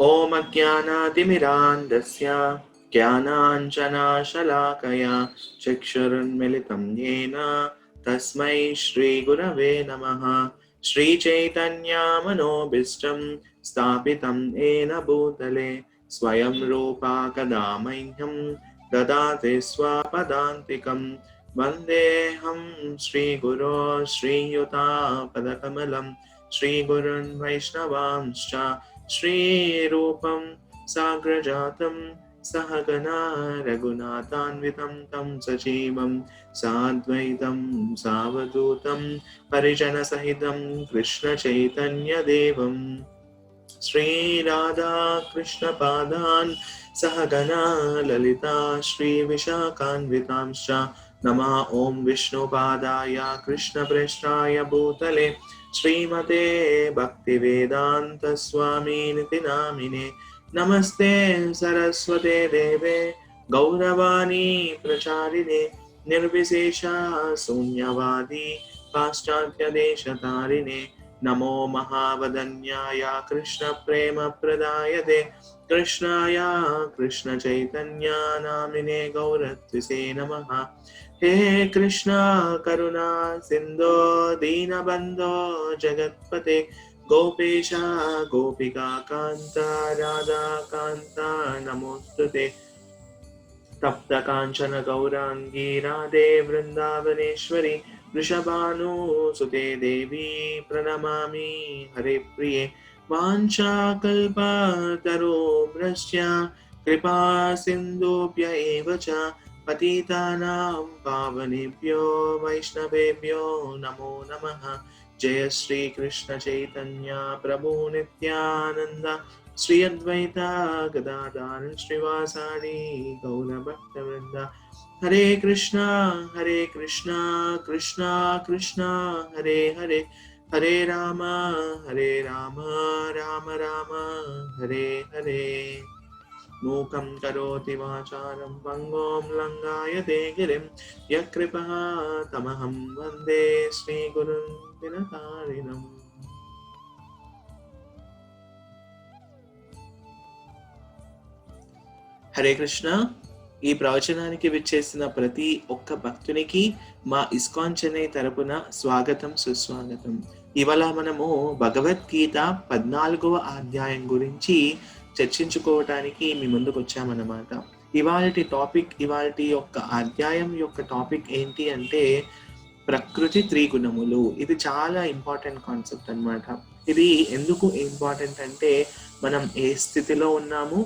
ఓం అజ్ఞానాతిమిరాంధస్య జ్ఞానాంజనాశలాకయా చక్షురున్మిలితం యేన తస్మై శ్రీగురవే నమః. శ్రీచైతన్యమనోభీష్టం స్థాపితం యేన భూతలే స్వయం రూపా కదా మह्यं దదాతి స్వపదాంతికం. వందేహం శ్రీగురో శ్రీయుతాపదకమలం శ్రీగురున్ వైష్ణవాంశ్చ శ్రీరూపం సాగ్రజాతం సహగణా రఘునాథాన్వితం తం సజీవం సాద్వైతం సావధూతం పరిజన సహితం కృష్ణ చైతన్య దేవం శ్రీరాధా కృష్ణ పాదాన్ సహగణా లలితా శ్రీ విశాఖాన్వితాంశ్చ నమః. ఓం విష్ణుపాదాయ కృష్ణ ప్రేష్ఠాయ భూతలే శ్రీమతే భక్తివేదాంత స్వామినితి నామినే. నమస్తే సరస్వతే దేవే గౌరవాణి ప్రచారిణే నిర్విశేష శూన్యవాది పాశ్చాత్య దేశతారిణే. నమో మహావదన్యాయ కృష్ణ ప్రేమ ప్రదాయతే కృష్ణాయ కృష్ణ చైతన్య నామినే గౌరత్విసే నమః. హే కృష్ణ కరుణా సింధో దీనబంధో జగత్పతే గోపేశ గోపికా కాంత రాధా కాంత నమోస్తుతే. తప్త కాంచన గౌరాంగీ రాధే వృందావనేశ్వరి వృషభానుసుతే దేవి ప్రణమామి హరిప్రియ. వాంఛాకల్పతరుభ్యశ్చ కృపా సింధుభ్య ఏవ చ పతితానాం పావనేభ్యో వైష్ణవేభ్యో నమో నమః. జయ శ్రీ కృష్ణ చైతన్య ప్రభు నిత్యానంద శ్రీ అద్వైత గదాధర శ్రీవాసాది గౌర భక్తవృంద. హరే కృష్ణ కృష్ణ కృష్ణ హరే హరే హరే రామ రామ రామ హరే హరే. మూకం కరోతి వాచారం పంగోం లంఘాయతే గిరిం యత్కృపః తమహం వందే శ్రీగురుం దినతారిణం. హరే కృష్ణ. ఈ ప్రవచనానికి విచ్చేసిన ప్రతి ఒక్క భక్తునికి మా ఇస్కాన్ చెన్నై తరపున స్వాగతం సుస్వాగతం. ఇవాళ మనము భగవద్గీత 14వ అధ్యాయం గురించి చర్చించుకోవటానికి మీ ముందుకు వచ్చామన్నమాట. ఇవాళటి టాపిక్, ఇవాళటి యొక్క అధ్యాయం యొక్క టాపిక్ ఏంటి అంటే ప్రకృతి త్రిగుణములు. ఇది చాలా ఇంపార్టెంట్ కాన్సెప్ట్ అన్నమాట. ఇది ఎందుకు ఇంపార్టెంట్ అంటే మనం ఏ స్థితిలో ఉన్నాము,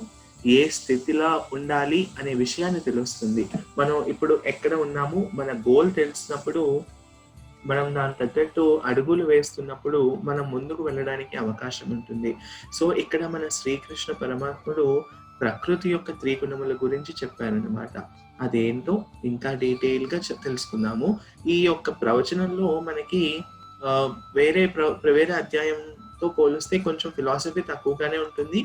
ఏ స్థితిలో ఉండాలి అనే విషయాన్ని తెలుస్తుంది. మనం ఇప్పుడు ఎక్కడ ఉన్నాము, మన గోల్ తెలిసినప్పుడు మనం దాని తగ్గట్టు అడుగులు వేస్తున్నప్పుడు మనం ముందుకు వెళ్ళడానికి అవకాశం ఉంటుంది. సో ఇక్కడ మన శ్రీకృష్ణ పరమాత్ముడు ప్రకృతి యొక్క త్రిగుణముల గురించి చెప్పారనమాట. అదేంటో ఇంకా డీటెయిల్ గా తెలుసుకుందాము. ఈ యొక్క ప్రవచనంలో మనకి వేరే అధ్యాయంతో పోలిస్తే కొంచెం ఫిలాసఫీ తక్కువగానే ఉంటుంది,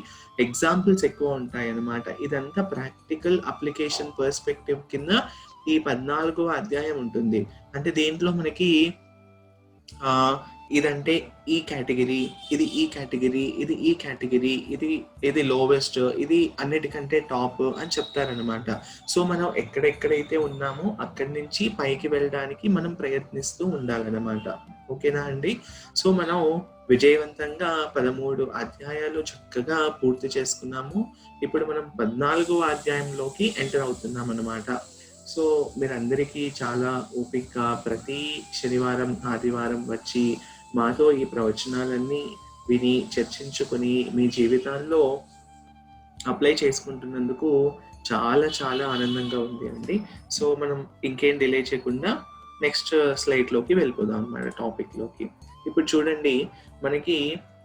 ఎగ్జాంపుల్స్ ఎక్కువ ఉంటాయి అన్నమాట. ఇదంతా ప్రాక్టికల్ అప్లికేషన్ పర్స్పెక్టివ్ కింద ఈ 14వ అధ్యాయం ఉంటుంది. అంటే దీంట్లో మనకి ఇదంటే ఈ కేటగిరీ, ఇది ఈ కేటగిరీ, ఇది ఈ కేటగిరీ, ఇది లోవెస్ట్, ఇది అన్నిటికంటే టాప్ అని చెప్తారనమాట. సో మనం ఎక్కడెక్కడైతే ఉన్నామో అక్కడి నుంచి పైకి వెళ్ళడానికి మనం ప్రయత్నిస్తూ ఉండాలన్నమాట. ఓకేనా అండి? సో మనం విజయవంతంగా 13 అధ్యాయాలు చక్కగా పూర్తి చేసుకున్నాము. ఇప్పుడు మనం 14వ అధ్యాయంలోకి ఎంటర్ అవుతున్నాం అన్నమాట. సో మీరందరికీ చాలా ఓపిక ప్రతి శనివారం ఆదివారం వచ్చి మాతో ఈ ప్రవచనాలన్నీ విని చర్చించుకొని మీ జీవితాల్లో అప్లై చేసుకుంటున్నందుకు చాలా చాలా ఆనందంగా ఉంది అండి. సో మనం ఇంకేం డిలే చేయకుండా నెక్స్ట్ స్లైడ్లోకి వెళ్ళిపోదాం అన్నమాట, టాపిక్లోకి. ఇప్పుడు చూడండి, మనకి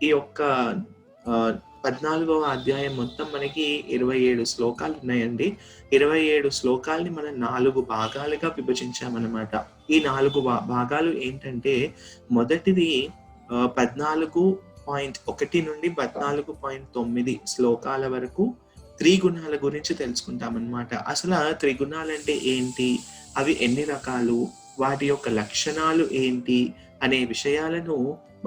ఈ యొక్క 14వ అధ్యాయం మొత్తం మనకి 27 శ్లోకాలు ఉన్నాయండి. 27 శ్లోకాల్ని మనం 4 భాగాలుగా విభజించామన్నమాట. ఈ 4 భాగాలు ఏంటంటే, మొదటిది 14.1 నుండి 14.9 శ్లోకాల వరకు త్రిగుణాల గురించి తెలుసుకుంటామన్నమాట. అసలు త్రిగుణాలు అంటే ఏంటి, అవి ఎన్ని రకాలు, వాటి యొక్క లక్షణాలు ఏంటి అనే విషయాలను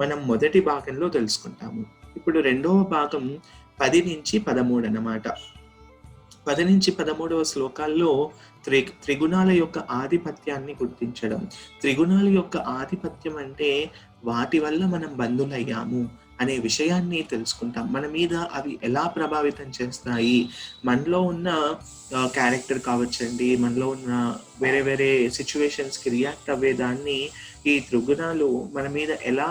మనం మొదటి భాగంలో తెలుసుకుంటాము. ఇప్పుడు రెండవ భాగం 10-13 అన్నమాట. 10-13 శ్లోకాల్లో త్రిగుణాల యొక్క ఆధిపత్యాన్ని గుర్తించడం. త్రిగుణాల యొక్క ఆధిపత్యం అంటే వాటి వల్ల మనం బంధులయ్యాము అనే విషయాన్ని తెలుసుకుంటాం. మన మీద అవి ఎలా ప్రభావితం చేస్తాయి, మనలో ఉన్న క్యారెక్టర్ కావచ్చండి, మనలో ఉన్న వేరే వేరే సిచ్యువేషన్స్కి రియాక్ట్ అవ్వేదాన్ని ఈ త్రిగుణాలు మన మీద ఎలా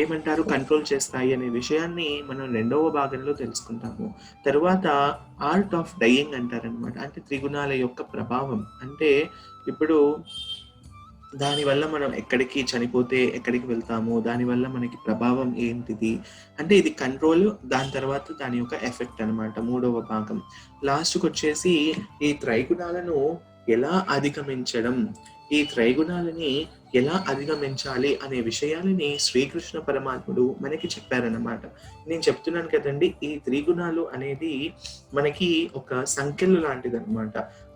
ఏమంటారు కంట్రోల్ చేస్తాయి అనే విషయాన్ని మనం 2వ భాగంలో తెలుసుకుంటాము. తరువాత ఆర్ట్ ఆఫ్ డయింగ్ అంటారనమాట. అంటే త్రిగుణాల యొక్క ప్రభావం. అంటే ఇప్పుడు దానివల్ల మనం ఎక్కడికి చనిపోతే ఎక్కడికి వెళ్తాము, దానివల్ల మనకి ప్రభావం ఏంటిది అంటే ఇది కంట్రోల్, దాని తర్వాత దాని యొక్క ఎఫెక్ట్ అనమాట 3వ భాగం. లాస్ట్కి వచ్చేసి ఈ త్రైగుణాలను ఎలా అధిగమించడం, ఈ త్రైగుణాలని ఎలా అధిగమించాలి అనే విషయాలని శ్రీకృష్ణ పరమాత్ముడు మనకి చెప్పారన్నమాట. నేను చెప్తున్నాను కదండి, ఈ త్రిగుణాలు అనేది మనకి ఒక సంఖ్యలు లాంటిది అనమాట.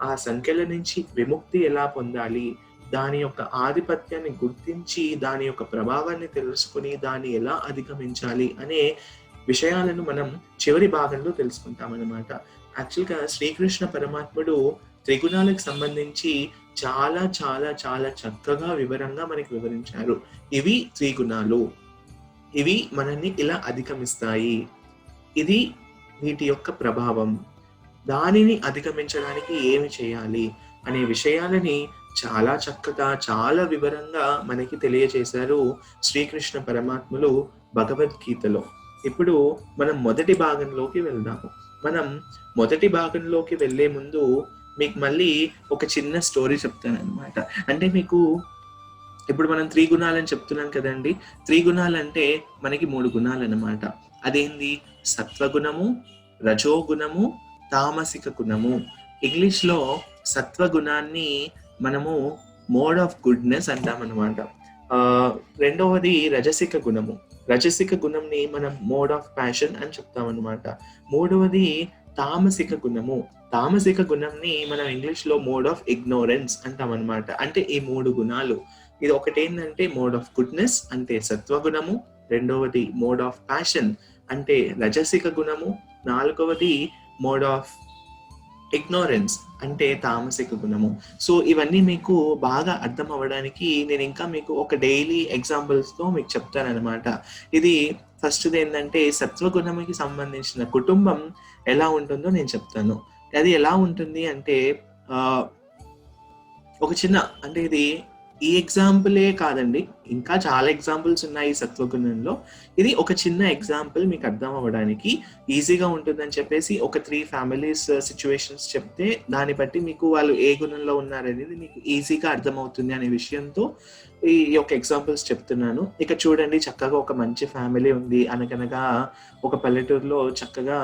ఆ సంఖ్యల నుంచి విముక్తి ఎలా పొందాలి, దాని యొక్క ఆధిపత్యాన్ని గుర్తించి దాని యొక్క ప్రభావాన్ని తెలుసుకుని దాన్ని ఎలా అధిగమించాలి అనే విషయాలను మనం చివరి భాగంలో తెలుసుకుంటామన్నమాట. యాక్చువల్గా శ్రీకృష్ణ పరమాత్ముడు త్రిగుణాలకు సంబంధించి చాలా చాలా చాలా చక్కగా వివరంగా మనకి వివరించారు. ఇవి త్రిగుణాలు, ఇవి మనల్ని ఇలా అధిగమిస్తాయి, ఇది వీటి యొక్క ప్రభావం, దానిని అధిగమించడానికి ఏమి చేయాలి అనే విషయాలని చాలా చక్కగా చాలా వివరంగా మనకి తెలియజేశారు శ్రీకృష్ణ పరమాత్ములు భగవద్గీతలో. ఇప్పుడు మనం మొదటి భాగంలోకి వెళ్దాము. మనం మొదటి భాగంలోకి వెళ్లే ముందు మీకు మళ్ళీ ఒక చిన్న స్టోరీ చెప్తాను అనమాట. అంటే మీకు ఇప్పుడు మనం త్రిగుణాలని చెప్తున్నాం కదండి. త్రిగుణాలంటే మనకి 3 గుణాలు అనమాట. అదేంది? సత్వగుణము, రజోగుణము, తామసిక గుణము. ఇంగ్లీష్లో సత్వగుణాన్ని మనము మోడ్ ఆఫ్ గుడ్నెస్ అంటామన్నమాట. రెండవది రజసిక గుణము. రజసిక గుణంని మనం మోడ్ ఆఫ్ ప్యాషన్ అని చెప్తామన్నమాట. మూడవది తామసిక గుణము. తామసిక గుణంని మనం ఇంగ్లీష్లో మోడ్ ఆఫ్ ఇగ్నోరెన్స్ అంటామన్నమాట. అంటే ఈ 3 గుణాలు, ఇది ఒకటి ఏంటంటే మోడ్ ఆఫ్ గుడ్నెస్ అంటే సత్వగుణము, రెండవది మోడ్ ఆఫ్ ప్యాషన్ అంటే రజసిక గుణము, నాలుగవది మోడ్ ఆఫ్ ఇగ్నోరెన్స్ అంటే తామసిక గుణము. సో ఇవన్నీ మీకు బాగా అర్థం అవ్వడానికి నేను ఇంకా మీకు ఒక డైలీ ఎగ్జాంపుల్స్తో మీకు చెప్తానన్నమాట. ఇది ఫస్ట్ది ఏంటంటే సత్వగుణముకి సంబంధించిన కుటుంబం ఎలా ఉంటుందో నేను చెప్తాను. అది ఎలా ఉంటుంది అంటే ఒక చిన్న, అంటే ఇది ఈ ఎగ్జాంపులే కాదండి, ఇంకా చాలా ఎగ్జాంపుల్స్ ఉన్నాయి సత్వగుణంలో. ఇది ఒక చిన్న ఎగ్జాంపుల్ మీకు అర్థం అవ్వడానికి ఈజీగా ఉంటుందని చెప్పేసి ఒక 3 ఫ్యామిలీస్ సిచ్యువేషన్స్ చెప్తే దాన్ని బట్టి మీకు వాళ్ళు ఏ గుణంలో ఉన్నారనేది మీకు ఈజీగా అర్థమవుతుంది అనే విషయంతో ఈ యొక్క ఎగ్జాంపుల్స్ చెప్తున్నాను. ఇక చూడండి, చక్కగా ఒక మంచి ఫ్యామిలీ ఉంది. అనగనగా ఒక పల్లెటూరులో చక్కగా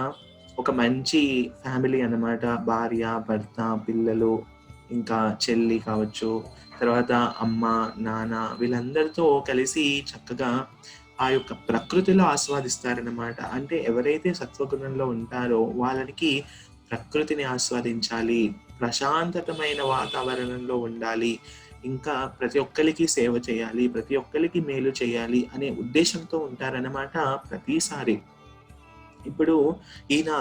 ఒక మంచి ఫ్యామిలీ అన్నమాట. భార్య, భర్త, పిల్లలు, ఇంకా చెల్లి కావచ్చు, తర్వాత అమ్మ, నాన్న, వీళ్ళందరితో కలిసి చక్కగా ఆ యొక్క ప్రకృతిలో ఆస్వాదిస్తారన్నమాట. అంటే ఎవరైతే సత్వగుణంలో ఉంటారో వాళ్ళకి ప్రకృతిని ఆస్వాదించాలి, ప్రశాంతతమైన వాతావరణంలో ఉండాలి, ఇంకా ప్రతి ఒక్కరికి సేవ చేయాలి, ప్రతి ఒక్కరికి మేలు చేయాలి అనే ఉద్దేశంతో ఉంటారన్నమాట ప్రతిసారి. ఇప్పుడు ఈయన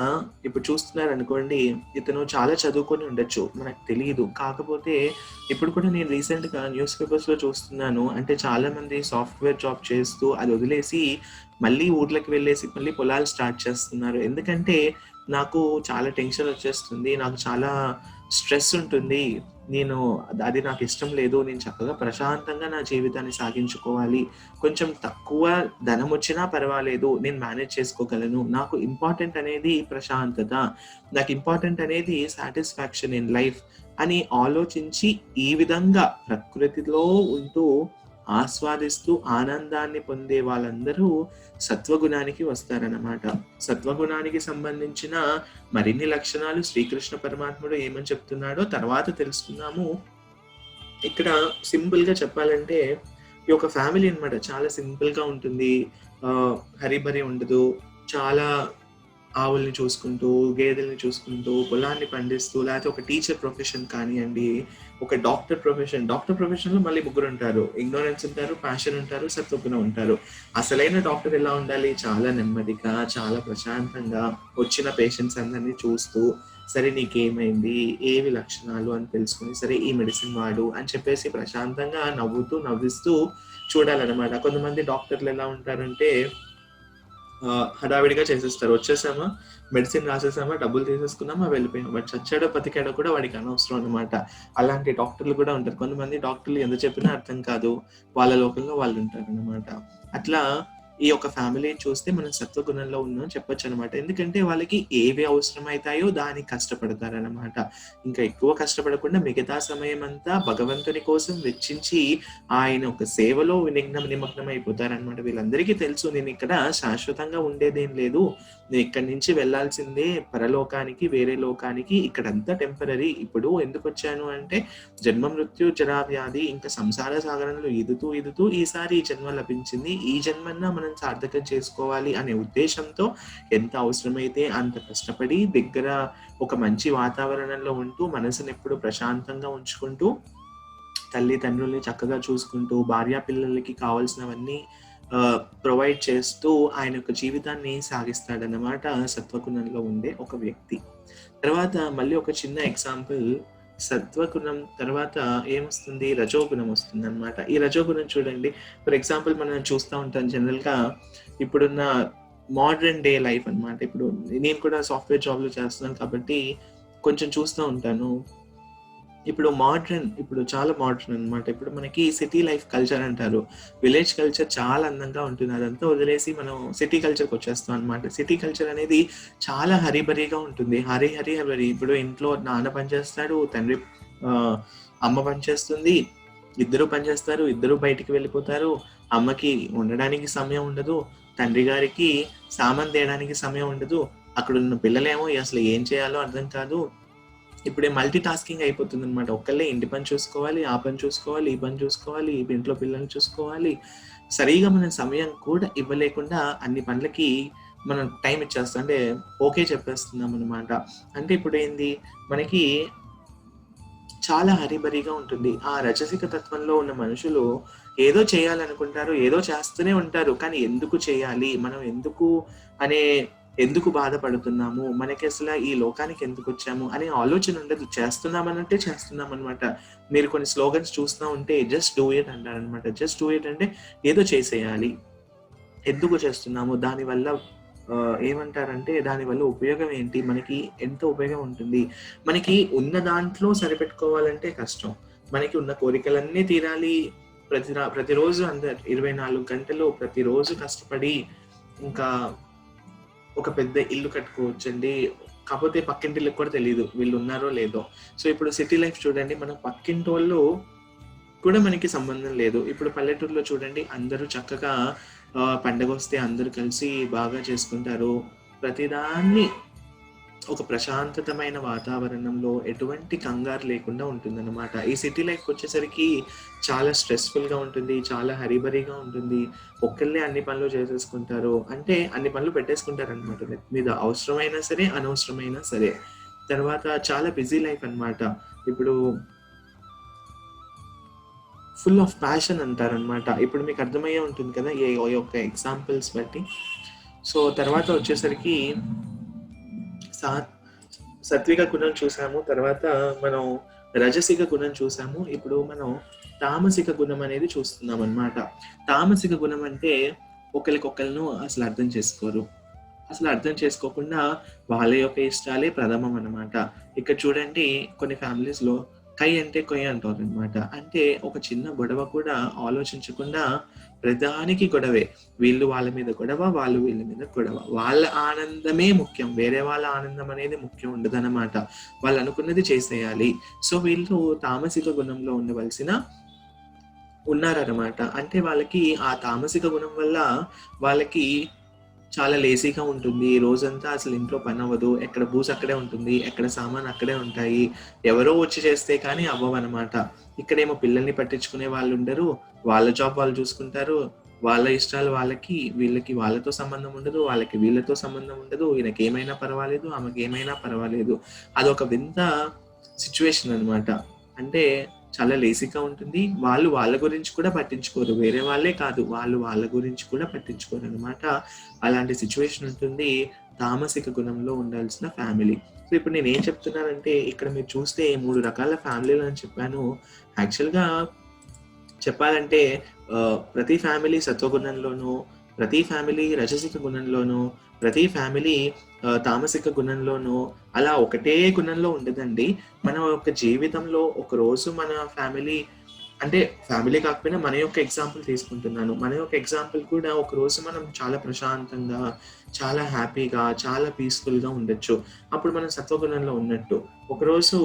ఇప్పుడు చూస్తున్నారు అనుకోండి, ఇతను చాలా చదువుకొని ఉండొచ్చు, మనకు తెలియదు. కాకపోతే ఇప్పుడు కూడా నేను రీసెంట్గా న్యూస్ పేపర్స్లో చూస్తున్నాను, అంటే చాలా మంది సాఫ్ట్వేర్ జాబ్ చేస్తూ అది వదిలేసి మళ్ళీ ఊర్లకు వెళ్ళేసి మళ్ళీ పొలాలు స్టార్ట్ చేస్తున్నారు. ఎందుకంటే నాకు చాలా టెన్షన్ వచ్చేస్తుంది, నాకు చాలా స్ట్రెస్ ఉంటుంది, అది నాకు ఇష్టం లేదు, నేను చక్కగా ప్రశాంతంగా నా జీవితాన్ని సాగించుకోవాలి, కొంచెం తక్కువ ధనం వచ్చినా పర్వాలేదు, నేను మేనేజ్ చేసుకోగలను, నాకు ఇంపార్టెంట్ అనేది ప్రశాంతత, నాకు ఇంపార్టెంట్ అనేది సాటిస్ఫాక్షన్ ఇన్ లైఫ్ అని ఆలోచించి ఈ విధంగా ప్రకృతిలో ఉంటూ ఆస్వాదిస్తూ ఆనందాన్ని పొందే వాళ్ళందరూ సత్వగుణానికి వస్తారన్నమాట. సత్వగుణానికి సంబంధించిన మరిన్ని లక్షణాలు శ్రీకృష్ణ పరమాత్ముడు ఏమని చెప్తున్నాడో తర్వాత తెలుసుకున్నాము. ఇక్కడ సింపుల్ గా చెప్పాలంటే ఈ యొక్క ఫ్యామిలీ అన్నమాట చాలా సింపుల్ గా ఉంటుంది, హరిబరి ఉండదు, చాలా ఆవుల్ని చూసుకుంటూ, గేదెల్ని చూసుకుంటూ, పొలాన్ని పండిస్తూ, లేకపోతే ఒక టీచర్ ప్రొఫెషన్ కానియండి, ఒక డాక్టర్ ప్రొఫెషన్‌లో మళ్ళీ ముగ్గురుంటారు. ఇగ్నోరెన్స్ ఉంటారు, ప్యాషన్ ఉంటారు, సత్వగుణం ఉంటారు. అసలైన డాక్టర్ ఎలా ఉండాలి? చాలా నెమ్మదిగా, చాలా ప్రశాంతంగా వచ్చిన పేషెంట్స్ అందరిని చూస్తూ, సరే నీకేమైంది? ఏవి లక్షణాలు అని తెలుసుకొని, సరే ఈ మెడిసిన్ వాడు అని చెప్పేసి ప్రశాంతంగా నవ్వుతూ, నవ్విస్తూ చూడాలనమాట. కొంతమంది డాక్టర్లు ఎలా ఉంటారంటే హడావిడిగా చేసేస్తారు. వచ్చేసామా, మెడిసిన్ రాసేసామా, డబ్బులు తీసేసుకున్నామా, వెళ్ళిపోయామా. వాడు చచ్చాడో బతికాడో కూడా వాడికి అనవసరం అనమాట. అలాంటి డాక్టర్లు కూడా ఉంటారు. కొంతమంది డాక్టర్లు ఎంత చెప్పినా అర్థం కాదు. వాళ్ళ లోకంలో వాళ్ళు ఉంటారనమాట. అట్లా ఈ యొక్క ఫ్యామిలీని చూస్తే మనం సత్వగుణంలో ఉన్నాం చెప్పొచ్చు అనమాట. ఎందుకంటే వాళ్ళకి ఏవి అవసరమైతాయో దానికి కష్టపడతారనమాట. ఇంకా ఎక్కువ కష్టపడకుండా మిగతా సమయం అంతా భగవంతుని కోసం వెచ్చించి ఆయన ఒక సేవలో నిమగ్నం అయిపోతారనమాట. వీళ్ళందరికీ తెలుసు నేను ఇక్కడ శాశ్వతంగా ఉండేదేం లేదు. నేను ఇక్కడి నుంచి వెళ్లాల్సిందే పరలోకానికి, వేరే లోకానికి. ఇక్కడంతా టెంపరరీ. ఇప్పుడు ఎందుకు వచ్చాను అంటే జన్మ మృత్యు జరా వ్యాధి ఇంకా సంసార సాగరంలో ఈదుతూ ఈసారి ఈ జన్మ లభించింది. ఈ జన్మన్నా మనం సార్థకం చేసుకోవాలి అనే ఉద్దేశంతో ఎంత అవసరమైతే అంత కష్టపడి దగ్గర ఒక మంచి వాతావరణంలో ఉంటూ మనసును ఎప్పుడు ప్రశాంతంగా ఉంచుకుంటూ తల్లిదండ్రుల్ని చక్కగా చూసుకుంటూ భార్య పిల్లలకి కావాల్సినవన్నీ ప్రొవైడ్ చేస్తూ ఆయన యొక్క జీవితాన్ని సాగిస్తాడన్నమాట సత్వగుణంలో ఉండే ఒక వ్యక్తి. తర్వాత మళ్ళీ ఒక చిన్న ఎగ్జాంపుల్, సత్వగుణం తర్వాత ఏమొస్తుంది, రజోగుణం వస్తుంది అనమాట. ఈ రజోగుణం చూడండి, ఫర్ ఎగ్జాంపుల్ మనం చూస్తూ ఉంటాం జనరల్గా ఇప్పుడున్న మోడర్న్ డే లైఫ్ అనమాట. ఇప్పుడు నేను కూడా సాఫ్ట్వేర్ జాబ్లో చేస్తున్నాను కాబట్టి కొంచెం చూస్తూ ఉంటాను. ఇప్పుడు చాలా మోడర్న్ అనమాట. ఇప్పుడు మనకి సిటీ లైఫ్ కల్చర్ అంటారు. విలేజ్ కల్చర్ చాలా అందంగా ఉంటుంది. అదంతా వదిలేసి మనం సిటీ కల్చర్కి వచ్చేస్తాం అనమాట. సిటీ కల్చర్ అనేది చాలా హరిబరిగా ఉంటుంది. హరి ఇప్పుడు ఇంట్లో నాన్న పనిచేస్తాడు, తండ్రి అమ్మ పనిచేస్తుంది, ఇద్దరు పనిచేస్తారు, ఇద్దరు బయటికి వెళ్ళిపోతారు. అమ్మకి ఉండడానికి సమయం ఉండదు, తండ్రి గారికి సామాన్ తేయడానికి సమయం ఉండదు. అక్కడ ఉన్న పిల్లలేమో అసలు ఏం చేయాలో అర్థం కాదు. ఇప్పుడే మల్టీ టాస్కింగ్ అయిపోతుంది అనమాట. ఒక్కళ్ళే ఇంటి పని చూసుకోవాలి, ఆ పని చూసుకోవాలి, ఈ పని చూసుకోవాలి, ఇంట్లో పిల్లల్ని చూసుకోవాలి. సరిగా మనం సమయం కూడా ఇవ్వలేకుండా అన్ని పనులకి మనం టైం ఇచ్చేస్తాం, అంటే ఓకే చెప్పేస్తున్నాం అనమాట. అంటే ఇప్పుడు ఏంది, మనకి చాలా హరిబరిగా ఉంటుంది. ఆ రజసిక తత్వంలో ఉన్న మనుషులు ఏదో చేయాలనుకుంటారు, ఏదో చేస్తూనే ఉంటారు. కానీ ఎందుకు చేయాలి, మనం ఎందుకు బాధపడుతున్నాము, మనకి అసలు ఈ లోకానికి ఎందుకు వచ్చాము అనే ఆలోచన ఉండదు. చేస్తున్నామనంటే చేస్తున్నాం అనమాట. మీరు కొన్ని స్లోగన్స్ చూస్తూ ఉంటే జస్ట్ డూ ఇట్ అంటారనమాట. జస్ట్ డూ ఇట్ అంటే ఏదో చేసేయాలి. ఎందుకు చేస్తున్నాము, దానివల్ల ఏమంటారంటే దానివల్ల ఉపయోగం ఏంటి, మనకి ఎంత ఉపయోగం ఉంటుంది. మనకి ఉన్న దాంట్లో సరిపెట్టుకోవాలంటే కష్టం. మనకి ఉన్న కోరికలన్నీ తీరాలి, ప్రతిరోజు 24 గంటలు ప్రతిరోజు కష్టపడి ఇంకా ఒక పెద్ద ఇల్లు కట్టుకోవచ్చండి. కాకపోతే పక్కింటిళ్ళకి కూడా తెలియదు వీళ్ళు ఉన్నారో లేదో. సో ఇప్పుడు సిటీ లైఫ్ చూడండి, మన పక్కింటి వాళ్ళు కూడా మనకి సంబంధం లేదు. ఇప్పుడు పల్లెటూరులో చూడండి, అందరూ చక్కగా పండగ వస్తే అందరూ కలిసి బాగా చేసుకుంటారు. ప్రతిదాన్ని ఒక ప్రశాంతతమైన వాతావరణంలో ఎటువంటి కంగారు లేకుండా ఉంటుందన్నమాట. ఈ సిటీ లైఫ్కి వచ్చేసరికి చాలా స్ట్రెస్ఫుల్గా ఉంటుంది, చాలా హరిబరిగా ఉంటుంది. ఒక్కళ్ళే అన్ని పనులు చేసేసుకుంటారు, అంటే అన్ని పనులు పెట్టేసుకుంటారు అనమాట మీద, అవసరమైనా సరే అనవసరమైనా సరే. తర్వాత చాలా బిజీ లైఫ్ అనమాట. ఇప్పుడు ఫుల్ ఆఫ్ ప్యాషన్ అంటారనమాట. ఇప్పుడు మీకు అర్థమయ్యే ఉంటుంది కదా ఏ యొక్క ఎగ్జాంపుల్స్ బట్టి. సో తర్వాత వచ్చేసరికి సాత్విక గుణం చూసాము, తర్వాత మనం రజసిక గుణం చూసాము. ఇప్పుడు మనం తామసిక గుణం అనేది చూస్తున్నాం అనమాట. తామసిక గుణం అంటే ఒకరికొకరిను అసలు అర్థం చేసుకోరు. అసలు అర్థం చేసుకోకుండా వాళ్ళ యొక్క ఇష్టాలే ప్రథమం అనమాట. ఇక్కడ చూడండి, కొన్ని ఫ్యామిలీస్లో కై అంటే కొయ్య అంటారు అనమాట. అంటే ఒక చిన్న గొడవ కూడా ఆలోచించకుండా ప్రధానికి గొడవే. వీళ్ళు వాళ్ళ మీద గొడవ, వాళ్ళు వీళ్ళ మీద గొడవ. వాళ్ళ ఆనందమే ముఖ్యం, వేరే వాళ్ళ ఆనందం అనేది ముఖ్యం ఉండదన్నమాట. వాళ్ళు అనుకున్నది చేసేయాలి. సో వీళ్ళు తామసిక గుణంలో ఉన్నారన్నమాట. అంటే వాళ్ళకి ఆ తామసిక గుణం వల్ల వాళ్ళకి చాలా లేజీగా ఉంటుంది. రోజంతా అసలు ఇంట్లో పని అవ్వదు, ఎక్కడ బూస్ అక్కడే ఉంటుంది, ఎక్కడ సామాన్ అక్కడే ఉంటాయి, ఎవరో వచ్చి చేస్తే కానీ అవ్వవన్నమాట. ఇక్కడేమో పిల్లల్ని పట్టించుకునే వాళ్ళు ఉండరు, వాళ్ళ జాబ్ వాళ్ళు చూసుకుంటారు, వాళ్ళ ఇష్టాలు వాళ్ళకి, వీళ్ళకి వాళ్ళతో సంబంధం ఉండదు, వాళ్ళకి వీళ్ళతో సంబంధం ఉండదు. ఈయనకి ఏమైనా పర్వాలేదు, ఆమెకి ఏమైనా పర్వాలేదు. అదొక వింత సిచ్యువేషన్ అనమాట. అంటే చాలా లేజీగా ఉంటుంది. వాళ్ళు వాళ్ళ గురించి కూడా పట్టించుకోరు. వేరే వాళ్ళే కాదు, వాళ్ళు వాళ్ళ గురించి కూడా పట్టించుకోరనమాట. అలాంటి సిచ్యువేషన్ ఉంటుంది తామసిక గుణంలో ఉండాల్సిన ఫ్యామిలీ. సో, ఇప్పుడు నేనేం చెప్తున్నానంటే, ఇక్కడ మీరు చూస్తే 3 రకాల ఫ్యామిలీలని చెప్పాను. యాక్చువల్‌గా చెప్పాలంటే ప్రతి ఫ్యామిలీ సత్వగుణంలోనూ, ప్రతి ఫ్యామిలీ రజసిక గుణంలోనూ, ప్రతి ఫ్యామిలీ తామసిక గుణంలోనూ అలా ఒకటే గుణంలో ఉండదండి. మన యొక్క జీవితంలో ఒకరోజు మన ఫ్యామిలీ అంటే ఫ్యామిలీ కాకపోయినా మన యొక్క ఎగ్జాంపుల్ తీసుకుంటున్నాను. మన యొక్క ఎగ్జాంపుల్ కూడా ఒకరోజు మనం చాలా ప్రశాంతంగా, చాలా హ్యాపీగా, చాలా పీస్‌ఫుల్‌గా ఉండొచ్చు. అప్పుడు మనం సత్వగుణంలో ఉన్నట్టు. ఒకరోజు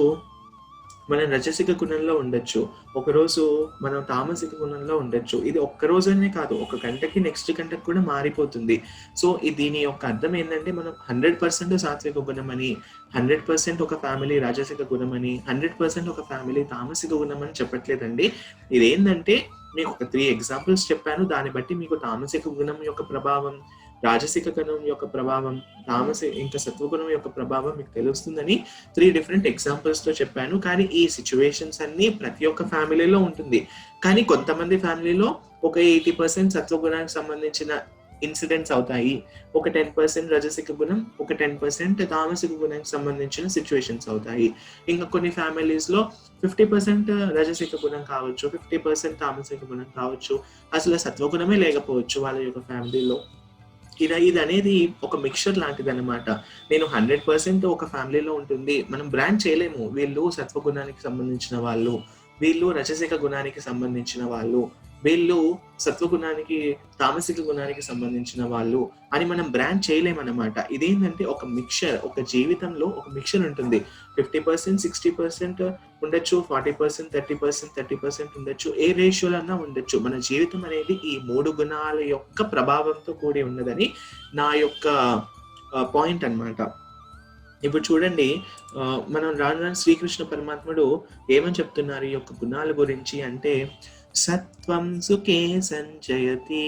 మనం రజసిక గుణంలో ఉండొచ్చు. ఒకరోజు మనం తామసిక గుణంలో ఉండొచ్చు. ఇది ఒక్క రోజనే కాదు. ఒక గంటకి నెక్స్ట్ గంటకి కూడా మారిపోతుంది. సో, దీని యొక్క అర్థం ఏందంటే మనం 100% సాత్విక గుణమని, 100% ఒక ఫ్యామిలీ రాజసిక గుణమని, 100% ఒక ఫ్యామిలీ తామసిక గుణమని చెప్పట్లేదండి. ఇదేందంటే మీకు ఒక 3 ఎగ్జాంపుల్స్ చెప్పాను. దాన్ని బట్టి మీకు తామసిక గుణం యొక్క ప్రభావం, రాజసిక గుణం యొక్క ప్రభావం, ఇంకా సత్వగుణం యొక్క ప్రభావం మీకు తెలుస్తుందని 3 డిఫరెంట్ ఎగ్జాంపుల్స్‌తో చెప్పాను. కానీ ఈ సిట్యుయేషన్స్ అన్నీ ప్రతి ఒక్క ఫ్యామిలీలో ఉంటుంది. కానీ కొంతమంది ఫ్యామిలీలో ఒక 80% సత్వగుణానికి సంబంధించిన ఇన్సిడెంట్స్ అవుతాయి. ఒక 10% రజసిక గుణం, ఒక 10% తామసిక గుణానికి సంబంధించిన సిట్యుయేషన్స్ అవుతాయి. ఇంకా కొన్ని ఫ్యామిలీస్‌లో 50% రజసిక గుణం కావచ్చు, 50% తామసిక గుణం కావచ్చు. అసలు సత్వగుణమే లేకపోవచ్చు వాళ్ళ యొక్క ఫ్యామిలీలో. ఇది అనేది ఒక మిక్స్చర్ లాంటిదనమాట. నేను 100% ఒక ఫ్యామిలీలో ఉంటుంది. మనం బ్రాండ్ చేయలేము. వీళ్ళు సత్వగుణానికి సంబంధించిన వాళ్ళు, వీళ్ళు రజసిక గుణానికి సంబంధించిన వాళ్ళు, వీళ్ళు సత్వగుణానికి, తామసిక గుణానికి సంబంధించిన వాళ్ళు అని మనం బ్రాండ్ చేయలేమనమాట. ఇదేంటంటే ఒక మిక్స్చర్. ఒక జీవితంలో ఒక మిక్స్చర్ ఉంటుంది. 50%, 60% ఉండొచ్చు, 40%, 30%, 30% ఉండొచ్చు. ఏ రేషియోలో అన్నా ఉండొచ్చు. మన జీవితం అనేది ఈ 3 గుణాల యొక్క ప్రభావంతో కూడి ఉన్నదని నా యొక్క పాయింట్ అన్నమాట. ఇప్పుడు చూడండి, మనం రాను రాను శ్రీకృష్ణ పరమాత్ముడు ఏమని చెప్తున్నారు ఈ యొక్క గుణాల గురించి అంటే, సత్వం సుఖే సంజయతి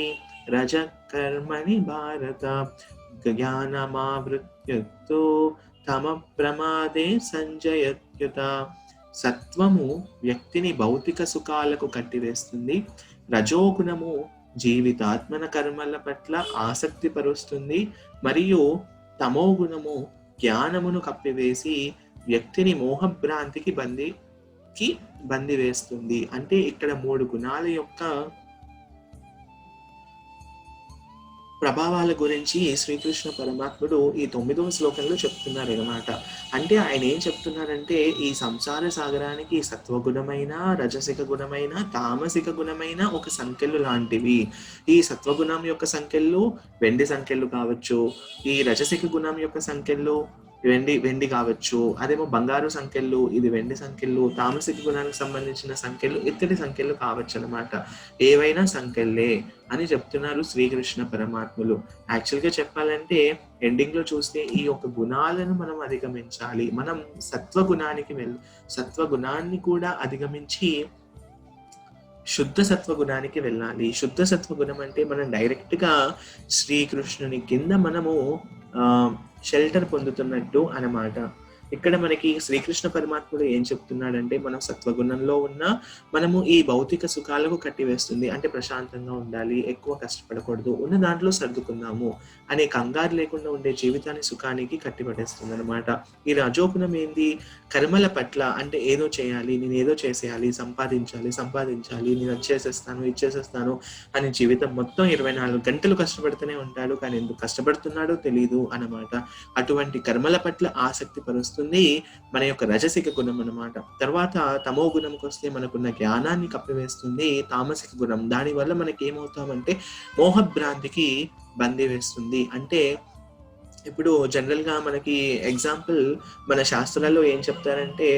రజః కర్మణి భారత జ్ఞానమావృత్యతు తమః ప్రమాదే సంజయత్యుత. సత్వము వ్యక్తిని భౌతిక సుఖాలకు కట్టివేస్తుంది. రజోగుణము జీవితాత్మన కర్మల పట్ల ఆసక్తి పరుస్తుంది. మరియు తమో గుణము జ్ఞానమును కప్పివేసి వ్యక్తిని మోహభ్రాంతికి బంది వేస్తుంది. అంటే ఇక్కడ 3 గుణాల యొక్క ప్రభావాల గురించి శ్రీకృష్ణ పరమాత్ముడు ఈ 9వ శ్లోకంలో చెప్తున్నారు అన్నమాట. అంటే ఆయన ఏం చెప్తున్నారంటే, ఈ సంసార సాగరానికి సత్వగుణమైన, రజసిక గుణమైన, తామసిక గుణమైన ఒక సంకెళ్ళు లాంటివి. ఈ సత్వగుణం యొక్క సంకెళ్ళు వెండి సంకెళ్ళు కావచ్చు, ఈ రజసిక గుణం యొక్క సంకెళ్ళు వెండి కావచ్చు, అదేమో బంగారు సంఖ్యలు, ఇది వెండి సంఖ్యలు, తామసిక గుణానికి సంబంధించిన సంఖ్యలు, ఇత్తడి సంఖ్యలు కావచ్చు అనమాట. ఏవైనా సంఖ్యలే అని చెప్తున్నారు శ్రీకృష్ణ పరమాత్ములు. యాక్చువల్గా చెప్పాలంటే ఎండింగ్ లో చూస్తే ఈ యొక్క గుణాలను మనం అధిగమించాలి. మనం సత్వగుణాన్ని కూడా అధిగమించి శుద్ధ సత్వగుణానికి వెళ్ళాలి. శుద్ధ సత్వగుణం అంటే మనం డైరెక్ట్ గా శ్రీకృష్ణుని కింద మనము షెల్టర్ పొందుతున్నట్టు అన్నమాట. ఇక్కడ మనకి శ్రీకృష్ణ పరమాత్ముడు ఏం చెప్తున్నాడంటే, మనం సత్వగుణంలో ఉన్నా మనము ఈ భౌతిక సుఖాలకు కట్టివేస్తుంది. అంటే ప్రశాంతంగా ఉండాలి, ఎక్కువ కష్టపడకూడదు, ఉన్న దాంట్లో సర్దుకుందాము అనే కంగారు లేకుండా ఉండే జీవితాన్ని సుఖానికి కట్టిపడేస్తుంది అనమాట. ఈ రజోగుణం ఏంది? కర్మల పట్ల, అంటే ఏదో చేయాలి, నేను ఏదో చేసేయాలి, సంపాదించాలి, నేను ఇచ్చేసేస్తాను అని జీవితం మొత్తం 24 గంటలు కష్టపడుతూనే ఉంటాడు. కానీ ఎందుకు కష్టపడుతున్నాడో తెలియదు అన్నమాట. అటువంటి కర్మల పట్ల ఆసక్తి పరుస్తుంది మన యొక్క రజసిక గుణం అన్నమాట. తర్వాత తమో గుణంకి వస్తే మనకున్న జ్ఞానాన్ని కప్పివేస్తుంది తామసిక గుణం. దాని వల్ల మనకి ఏమవుతామంటే మోహభ్రాంతికి బందీ వేస్తుంది. అంటే ఇప్పుడు జనరల్ గా మనకి ఎగ్జాంపుల్ మన శాస్త్రాల్లో ఏం చెప్తారంటే,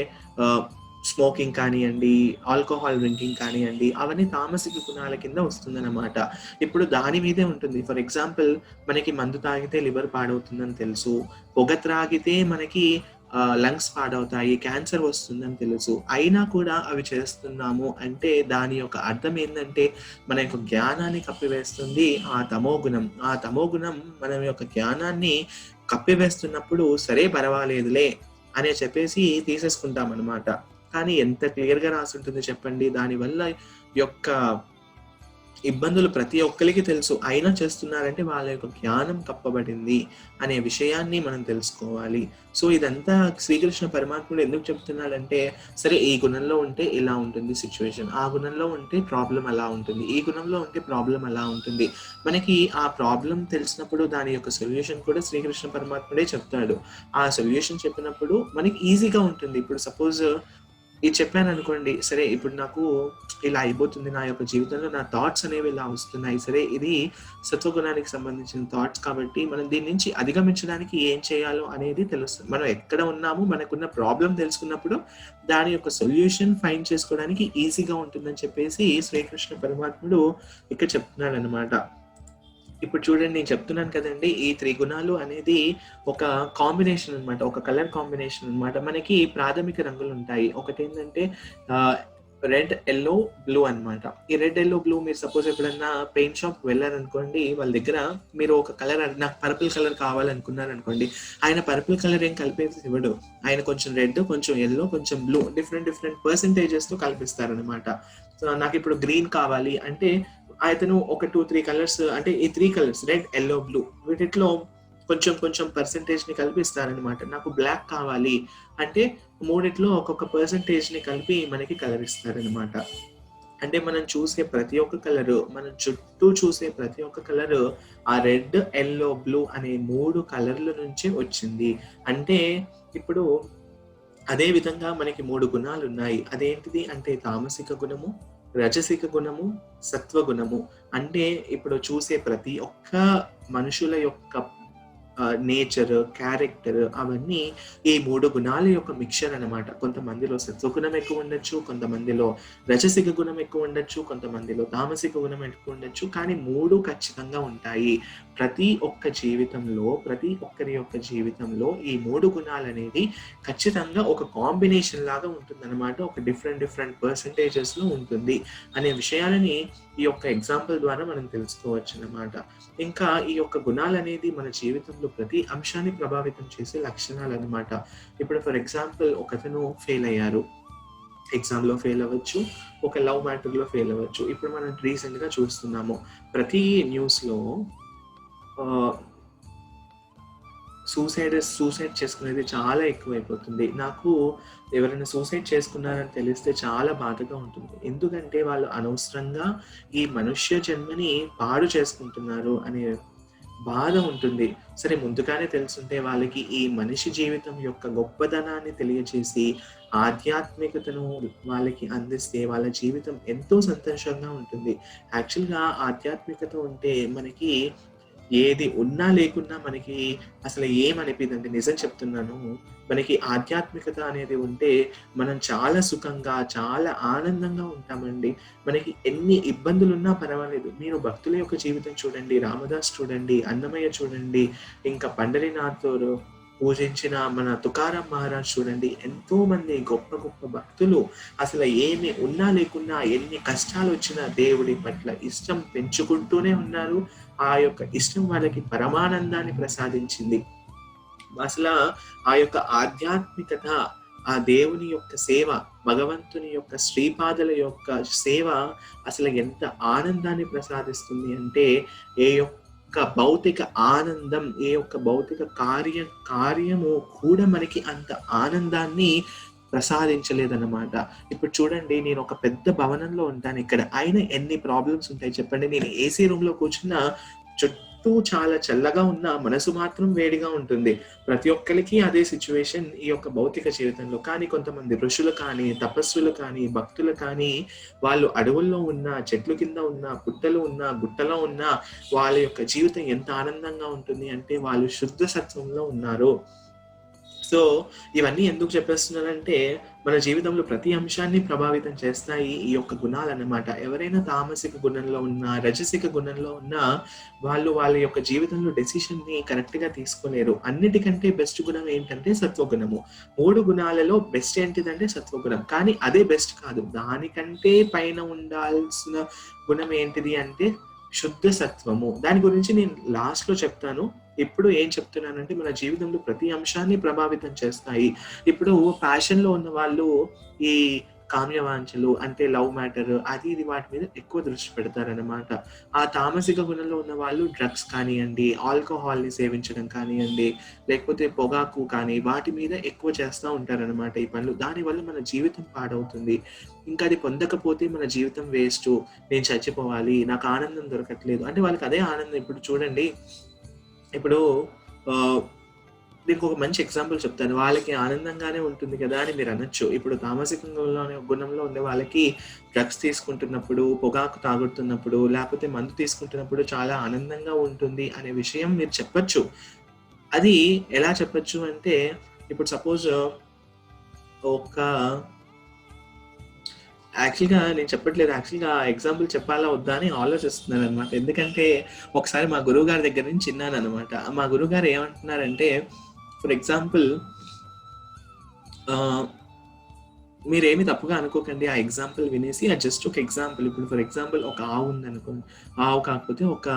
స్మోకింగ్ కానివ్వండి, ఆల్కహాల్ డ్రింకింగ్ కానివ్వండి, అవన్నీ తామసిక గుణాల కింద వస్తుందన్నమాట. ఇప్పుడు దాని మీదే ఉంటుంది. ఫర్ ఎగ్జాంపుల్, మనకి మందు తాగితే లివర్ పాడవుతుందని తెలుసు, పొగ త్రాగితే మనకి లంగ్స్ పాడవుతాయి, క్యాన్సర్ వస్తుందని తెలుసు. అయినా కూడా అవి చేస్తున్నాము అంటే దాని యొక్క అర్థం ఏందంటే మన యొక్క జ్ఞానాన్ని కప్పివేస్తుంది ఆ తమోగుణం. ఆ తమోగుణం మన యొక్క జ్ఞానాన్ని కప్పివేస్తున్నప్పుడు సరే పర్వాలేదులే అనే చెప్పేసి తీసేసుకుంటామనమాట. కానీ ఎంత క్లియర్‌గా రాసుంటుంది చెప్పండి. దానివల్ల యొక్క ఇబ్బందులు ప్రతి ఒక్కళ్ళకి తెలుసు. అయినా చేస్తున్నారంటే వాళ్ళ యొక్క జ్ఞానం కప్పబడింది అనే విషయాన్ని మనం తెలుసుకోవాలి. సో, ఇదంతా శ్రీకృష్ణ పరమాత్ముడు ఎందుకు చెప్తున్నాడంటే, సరే ఈ గుణంలో ఉంటే ఇలా ఉంటుంది సిట్యుయేషన్. ఆ గుణంలో ఉంటే ప్రాబ్లమ్ అలా ఉంటుంది. ఈ గుణంలో ఉంటే ప్రాబ్లమ్ అలా ఉంటుంది. మనకి ఆ ప్రాబ్లమ్ తెలిసినప్పుడు దాని యొక్క సొల్యూషన్ కూడా శ్రీకృష్ణ పరమాత్ముడే చెప్తాడు. ఆ సొల్యూషన్ చెప్పినప్పుడు మనకి ఈజీగా ఉంటుంది. ఇప్పుడు సపోజ్ ఇది చెప్పాననుకోండి, సరే ఇప్పుడు నాకు ఇలా అయిపోతుంది, నా యొక్క జీవితంలో నా థాట్స్ అనేవి ఇలా వస్తున్నాయి. సరే ఇది సత్వగుణానికి సంబంధించిన థాట్స్ కాబట్టి మనం దీని నుంచి అధిగమించడానికి ఏం చేయాలో అనేది తెలుస్తుంది. మనం ఎక్కడ ఉన్నామో మనకున్న ప్రాబ్లమ్ తెలుసుకున్నప్పుడు దాని యొక్క సొల్యూషన్ ఫైండ్ చేసుకోవడానికి ఈజీగా ఉంటుందని చెప్పేసి శ్రీకృష్ణ పరమాత్ముడు ఇక్కడ చెప్తున్నాడనమాట. ఇప్పుడు చూడండి నేను చెప్తున్నాను కదండీ! ఈ త్రిగుణాలు అనేది ఒక కాంబినేషన్ అనమాట. ఒక కలర్ కాంబినేషన్ అనమాట. మనకి ప్రాథమిక రంగులుంటాయి. ఒకటేంటంటే రెడ్, యెల్లో, బ్లూ అనమాట. ఈ రెడ్, యెల్లో, బ్లూ మీరు సపోజ్ ఎప్పుడన్నా పెయింట్ షాప్‌కి వెళ్లారనుకోండి, వాళ్ళ దగ్గర మీరు ఒక కలర్ నాకు పర్పుల్ కలర్ కావాలనుకున్నారనుకోండి, ఆయన పర్పుల్ కలర్ ఏం కలిపేసి ఇవ్వడు. ఆయన కొంచెం రెడ్, కొంచెం యెల్లో, కొంచెం బ్లూ డిఫరెంట్ పర్సెంటేజెస్‌తో కల్పిస్తారనమాట. సో, నాకిప్పుడు గ్రీన్ కావాలి అంటే అతను ఒక 2, 3 కలర్స్ అంటే ఈ 3 కలర్స్ రెడ్, యెల్లో, బ్లూ వీటిట్లో కొంచెం పర్సెంటేజ్‌ని కలిపిస్తారనమాట. నాకు బ్లాక్ కావాలి అంటే మూడిట్లో ఒక్కొక్క పర్సెంటేజ్‌ని కలిపి మనకి కలర్ ఇస్తారనమాట. అంటే మనం చూసే ప్రతి ఒక్క కలరు, మన చుట్టూ చూసే ప్రతి ఒక్క కలరు ఆ రెడ్, యెల్లో, బ్లూ అనే 3 కలర్ల నుంచి వచ్చింది. అంటే ఇప్పుడు అదే విధంగా మనకి 3 గుణాలున్నాయి. అదేంటిది అంటే తామసిక గుణము, రజసిక గుణము, సత్వగుణము. అంటే ఇప్పుడు చూసే ప్రతి ఒక్క మనుషుల యొక్క నేచర్, క్యారెక్టర్ అవన్నీ ఈ 3 గుణాల యొక్క మిక్చర్ అనమాట. కొంతమందిలో సత్వగుణం ఎక్కువ ఉండొచ్చు, కొంతమందిలో రజసిక గుణం ఎక్కువ ఉండొచ్చు, కొంతమందిలో తామసిక గుణం ఎక్కువ ఉండొచ్చు. కానీ 3 ఖచ్చితంగా ఉంటాయి. ప్రతి ఒక్క జీవితంలో, ప్రతి ఒక్కరి యొక్క జీవితంలో ఈ 3 గుణాలనేది ఖచ్చితంగా ఒక కాంబినేషన్ లాగా ఉంటుందన్నమాట. ఒక డిఫరెంట్ పర్సెంటేజెస్‌లో ఉంటుంది అనే విషయాలని ఈ యొక్క ఎగ్జాంపుల్ ద్వారా మనం తెలుసుకోవచ్చనమాట. ఇంకా ఈ యొక్క గుణాలనేది మన జీవితంలో ప్రతి అంశాన్ని ప్రభావితం చేసే లక్షణాలనమాట. ఇప్పుడు ఫర్ ఎగ్జాంపుల్ ఒకతను ఫెయిల్ అయ్యారు. ఎగ్జామ్‌లో ఫెయిల్ అవ్వచ్చు. ఒక లవ్ మ్యాటర్‌లో ఫెయిల్ అవ్వచ్చు. ఇప్పుడు మనం రీసెంట్‌గా చూస్తున్నాము. ప్రతి న్యూస్‌లో ఆహ్, సూసైడ్ చేసుకునేది చాలా ఎక్కువైపోతుంది. నాకు ఎవరైనా సూసైడ్ చేసుకున్నారని తెలిస్తే చాలా బాధగా ఉంటుంది. ఎందుకంటే వాళ్ళు అనవసరంగా ఈ మనుష్య జన్మని పాడు చేసుకుంటున్నారు అనే బాధ ఉంటుంది. సరే ముందుగానే తెలుసుంటే వాళ్ళకి ఈ మనిషి జీవితం యొక్క గొప్పదనాన్ని తెలియజేసి, ఆధ్యాత్మికతను వాళ్ళకి అందిస్తే వాళ్ళ జీవితం ఎంతో సంతోషంగా ఉంటుంది. యాక్చువల్‌గా ఆధ్యాత్మికత ఉంటే మనకి ఏది ఉన్నా లేకున్నా మనకి అసలు ఏమనిపియదండి. నిజం చెప్తున్నాను. మనకి ఆధ్యాత్మికత అనేది ఉంటే మనం చాలా సుఖంగా, చాలా ఆనందంగా ఉంటామండి. మనకి ఎన్ని ఇబ్బందులున్నా పర్వాలేదు. మీరు భక్తుల యొక్క జీవితం చూడండి. రామదాస్ చూడండి, అన్నమయ్య చూడండి, ఇంకా పండరీనాథుడు పూజించిన మన తుకారాం మహారాజ్ చూడండి. ఎంతోమంది గొప్ప భక్తులు అసలు ఏమి ఉన్నా లేకున్నా, ఎన్ని కష్టాలొచ్చినా దేవుడి పట్ల ఇష్టం పెంచుకుంటూనే ఉన్నారు. ఆ యొక్క ఇష్టం వాళ్ళకి పరమానందాన్ని ప్రసాదించింది. అసల ఆ యొక్క ఆధ్యాత్మికత, ఆ దేవుని యొక్క సేవ, భగవంతుని యొక్క శ్రీపాదల యొక్క సేవ అసలు ఎంత ఆనందాన్ని ప్రసాదిస్తుంది అంటే, ఏ యొక్క భౌతిక ఆనందం, ఏ యొక్క భౌతిక కార్యము కూడా మనకి అంత ఆనందాన్ని ప్రసాదించలేదన్నమాట. ఇప్పుడు చూడండి నేను ఒక పెద్ద భవనంలో ఉంటాను ఇక్కడ. అయినా ఎన్ని ప్రాబ్లమ్స్ ఉంటాయి చెప్పండి. నేను ఏసీ రూమ్‌లో కూర్చున్నా చుట్టూ చాలా చల్లగా ఉన్నా మనసు మాత్రం వేడిగా ఉంటుంది. ప్రతి ఒక్కళ్ళకి అదే సిట్యుయేషన్ ఈ యొక్క భౌతిక జీవితంలో. కానీ కొంతమంది ఋషులు కానీ, తపస్సులు కానీ, భక్తులు కానీ వాళ్ళు అడవుల్లో ఉన్న, చెట్ల కింద ఉన్న, పుట్టలో ఉన్న, గుట్టలో ఉన్న వాళ్ళ యొక్క జీవితం ఎంత ఆనందంగా ఉంటుంది అంటే వాళ్ళు శుద్ధ సత్వంలో ఉన్నారు. సో ఇవన్నీ ఎందుకు చెప్పేస్తున్నానంటే మన జీవితంలో ప్రతి అంశాన్ని ప్రభావితం చేస్తాయి ఈ యొక్క గుణాలు అన్నమాట. ఎవరైనా తామసిక గుణంలో ఉన్నా, రజసిక గుణంలో ఉన్నా వాళ్ళు వాళ్ళ యొక్క జీవితంలో డెసిషన్ ని కరెక్ట్ గా తీసుకోలేరు. అన్నిటికంటే బెస్ట్ గుణం ఏంటంటే సత్వగుణము. 3 గుణాలలో బెస్ట్ ఏంటిదంటే సత్వగుణం. కానీ అదే బెస్ట్ కాదు. దానికంటే పైన ఉండాల్సిన గుణం ఏంటిది అంటే శుద్ధ సత్వము. దాని గురించి నేను లాస్ట్ లో చెప్తాను. ఇప్పుడు ఏం చెప్తున్నానంటే మన జీవితంలో ప్రతి అంశాన్ని ప్రభావితం చేస్తాయి. ఇప్పుడు ప్యాషన్ లో ఉన్న వాళ్ళు ఈ కామ్యవాంఛలు అంటే లవ్ మ్యాటర్ అది ఇది వాటి మీద ఎక్కువ దృష్టి పెడతారనమాట. ఆ తామసిక గుణంలో ఉన్న వాళ్ళు డ్రగ్స్ కానివ్వండి, ఆల్కహాల్ ని సేవించడం కానివ్వండి, లేకపోతే పొగాకు కానీ వాటి మీద ఎక్కువ చేస్తూ ఉంటారనమాట ఈ పనులు. దానివల్ల మన జీవితం పాడవుతుంది. ఇంకా అది పొందకపోతే మన జీవితం వేస్ట్, నేను చచ్చిపోవాలి, నాకు ఆనందం దొరకట్లేదు అంటే వాళ్ళకి అదే ఆనందం. ఇప్పుడు చూడండి, ఇప్పుడు మీకు ఒక మంచి ఎగ్జాంపుల్ చెప్తాను. వాళ్ళకి ఆనందంగానే ఉంటుంది కదా అని మీరు అనొచ్చు. ఇప్పుడు తామసిక గుణంలో ఉండే వాళ్ళకి డ్రగ్స్ తీసుకుంటున్నప్పుడు, పొగాకు తాగుతున్నప్పుడు, లేకపోతే మందు తీసుకుంటున్నప్పుడు చాలా ఆనందంగా ఉంటుంది అనే విషయం మీరు చెప్పొచ్చు. అది ఎలా చెప్పొచ్చు అంటే, ఇప్పుడు సపోజ్ ఒక యాక్చువల్‌గా నేను చెప్పట్లేదు. యాక్చువల్‌గా ఎగ్జాంపుల్ చెప్పాలా వద్దా అని ఆలోచిస్తున్నాననమాట. ఎందుకంటే ఒకసారి మా గురువుగారి దగ్గర నుంచి విన్నాననమాట. మా గురువుగారు ఏమంటున్నారంటే, ఫర్ ఎగ్జాంపుల్ మీరేమి తప్పుగా అనుకోకండి. ఆ ఎగ్జాంపుల్ వినేసి అది జస్ట్ ఒక ఎగ్జాంపుల్. ఇప్పుడు ఫర్ ఎగ్జాంపుల్ ఒక ఆవు ఉందనుకోండి. ఆవు కాకపోతే ఒక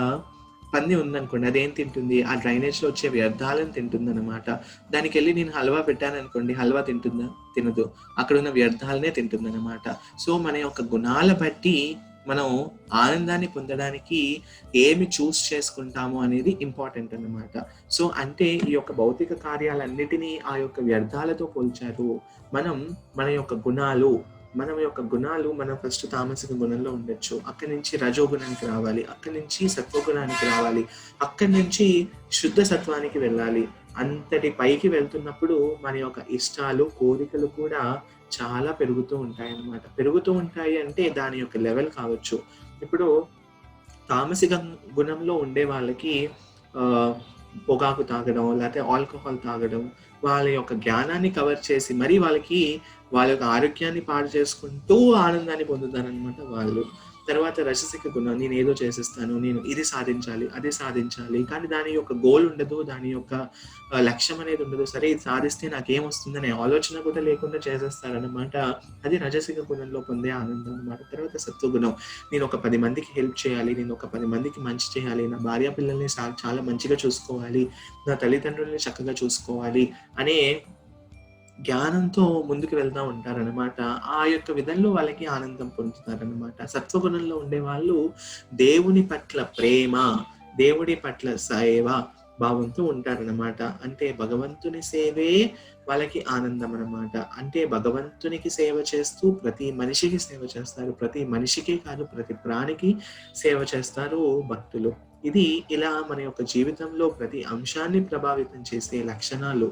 పంది ఉందనుకోండి. అదేం తింటుంది? ఆ డ్రైనేజ్‌లో వచ్చే వ్యర్థాలను తింటుందనమాట. దానికెళ్ళి నేను హల్వా పెట్టాననుకోండి. హల్వా తింటుందా? తినదు. అక్కడున్న వ్యర్థాలనే తింటుందనమాట. సో మన యొక్క గుణాల బట్టి మనం ఆనందాన్ని పొందడానికి ఏమి చూస్ చేసుకుంటాము అనేది ఇంపార్టెంట్ అన్నమాట. సో అంటే ఈ యొక్క భౌతిక కార్యాలన్నిటినీ ఆ యొక్క వ్యర్థాలతో పోల్చారు. మనం మన యొక్క గుణాలు మనం ఫస్ట్ తామసిక గుణంలో ఉండొచ్చు. అక్కడి నుంచి రజోగుణానికి రావాలి, అక్కడి నుంచి సత్వగుణానికి రావాలి, అక్కడి నుంచి శుద్ధ సత్వానికి వెళ్ళాలి. అంతటి పైకి వెళ్తున్నప్పుడు మన యొక్క ఇష్టాలు, కోరికలు కూడా చాలా పెరుగుతూ ఉంటాయి అన్నమాట. పెరుగుతూ ఉంటాయి అంటే దాని యొక్క లెవెల్ కావచ్చు. ఇప్పుడు తామసిక గుణంలో ఉండే వాళ్ళకి పొగాకు తాగడం, లేకపోతే ఆల్కహాల్ తాగడం, వాళ్ళ యొక్క జ్ఞానాన్ని కవర్ చేసి మరీ వాళ్ళ యొక్క ఆరోగ్యాన్ని పాడు చేసుకుంటూ ఆనందాన్ని పొందుతారనమాట వాళ్ళు. తర్వాత రజసిక గుణం, నేను ఏదో చేసేస్తాను, నేను ఇది సాధించాలి, అది సాధించాలి, కానీ దాని యొక్క గోల్ ఉండదు, దాని యొక్క లక్ష్యం అనేది ఉండదు. సరే ఇది సాధిస్తే నాకేమొస్తుందనే ఆలోచన కూడా లేకుండా చేసేస్తారనమాట. అది రజసిక గుణంలో పొందే ఆనందం అనమాట. తర్వాత సత్వగుణం, నేను ఒక 10 మందికి హెల్ప్ చేయాలి, నేను ఒక 10 మందికి మంచి చేయాలి, నా భార్య పిల్లల్ని చాలా మంచిగా చూసుకోవాలి, నా తల్లిదండ్రుల్ని చక్కగా చూసుకోవాలి అనే జ్ఞానంతో ముందుకు వెళ్తూ ఉంటారనమాట. ఆ యొక్క విధంలో వాళ్ళకి ఆనందం పొందుతారనమాట. సత్వగుణంలో ఉండే వాళ్ళు దేవుని పట్ల ప్రేమ, దేవుడి పట్ల సేవ భావంతో ఉంటారనమాట. అంటే భగవంతుని సేవే వాళ్ళకి ఆనందం అనమాట. అంటే భగవంతునికి సేవ చేస్తూ ప్రతి మనిషికి సేవ చేస్తారు. ప్రతి మనిషికే కాదు, ప్రతి ప్రాణికి సేవ చేస్తారు భక్తులు. ఇది ఇలా మన యొక్క జీవితంలో ప్రతి అంశాన్ని ప్రభావితం చేసే లక్షణాలు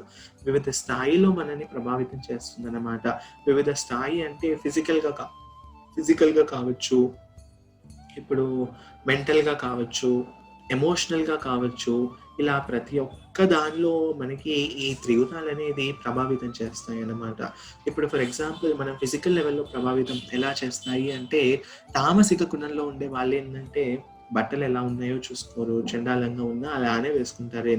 వివిధ స్థాయిలో మనల్ని ప్రభావితం చేస్తుందన్నమాట. వివిధ స్థాయి అంటే ఫిజికల్గా కావచ్చు, ఇప్పుడు మెంటల్గా కావచ్చు, ఎమోషనల్గా కావచ్చు. ఇలా ప్రతి ఒక్క దానిలో మనకి ఈ త్రిగుణాలు అనేది ప్రభావితం చేస్తాయి అన్నమాట. ఇప్పుడు ఫర్ ఎగ్జాంపుల్ మనం ఫిజికల్ లెవెల్లో ప్రభావితం ఎలా చేస్తాయి అంటే, తామసిక గుణంలో ఉండే వాళ్ళు ఏంటంటే బట్టలు ఎలా ఉన్నాయో చూసుకోరు, చండాలంగా ఉన్నా అలానే వేసుకుంటారు.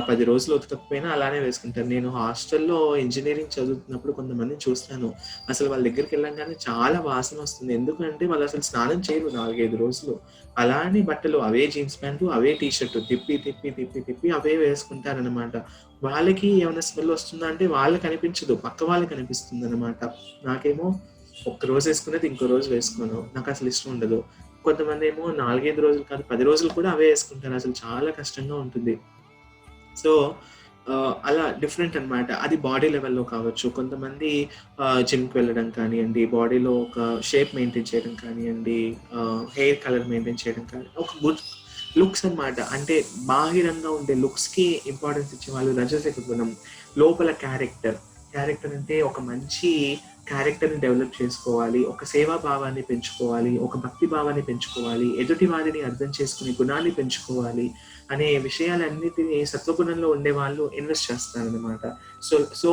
10 రోజులు ఉతకకపోయినా అలానే వేసుకుంటారు. నేను హాస్టల్లో ఇంజనీరింగ్ చదువుతున్నప్పుడు కొంతమందిని చూస్తాను. అసలు వాళ్ళ దగ్గరికి వెళ్ళంగానే చాలా వాసన వస్తుంది. ఎందుకంటే వాళ్ళు అసలు స్నానం చేయరు 4-5 రోజులు. అలానే బట్టలు అవే జీన్స్ ప్యాంటు, అవే టీ షర్టు తిప్పి తిప్పి తిప్పి తిప్పి అవే వేసుకుంటారనమాట. వాళ్ళకి ఏమైనా స్మెల్ వస్తుందా అంటే వాళ్ళకి అనిపించదు, పక్క వాళ్ళకి అనిపిస్తుంది అనమాట. నాకేమో ఒక్క రోజు వేసుకునేది ఇంకో రోజు వేసుకోను, నాకు అసలు ఇష్టం ఉండదు. కొంతమంది ఏమో 4-5 రోజులు కాదు 10 రోజులు కూడా అవే వేసుకుంటారు. అసలు చాలా కష్టంగా ఉంటుంది. సో అలా డిఫరెంట్ అనమాట. అది బాడీ లెవెల్‌లో కావచ్చు. కొంతమంది జిమ్‌కి వెళ్ళడం కానియండి, బాడీలో ఒక షేప్ మెయింటైన్ చేయడం కానియండి, హెయిర్ కలర్ మెయింటైన్ చేయడం కానీ, ఒక గుడ్ లుక్స్ అనమాట. అంటే బాహిరంగా ఉండే లుక్స్‌కి ఇంపార్టెన్స్ ఇచ్చేవాళ్ళు రజసిక గుణం. లోపల క్యారెక్టర్ అంటే ఒక మంచి క్యారెక్టర్ని డెవలప్ చేసుకోవాలి, ఒక సేవా భావాన్ని పెంచుకోవాలి, ఒక భక్తి భావాన్ని పెంచుకోవాలి, ఎదుటి వారిని అర్థం చేసుకునే గుణాన్ని పెంచుకోవాలి అనే విషయాలన్నిటినీ సత్వగుణంలో ఉండే వాళ్ళు ఇన్వెస్ట్ చేస్తారనమాట. సో సో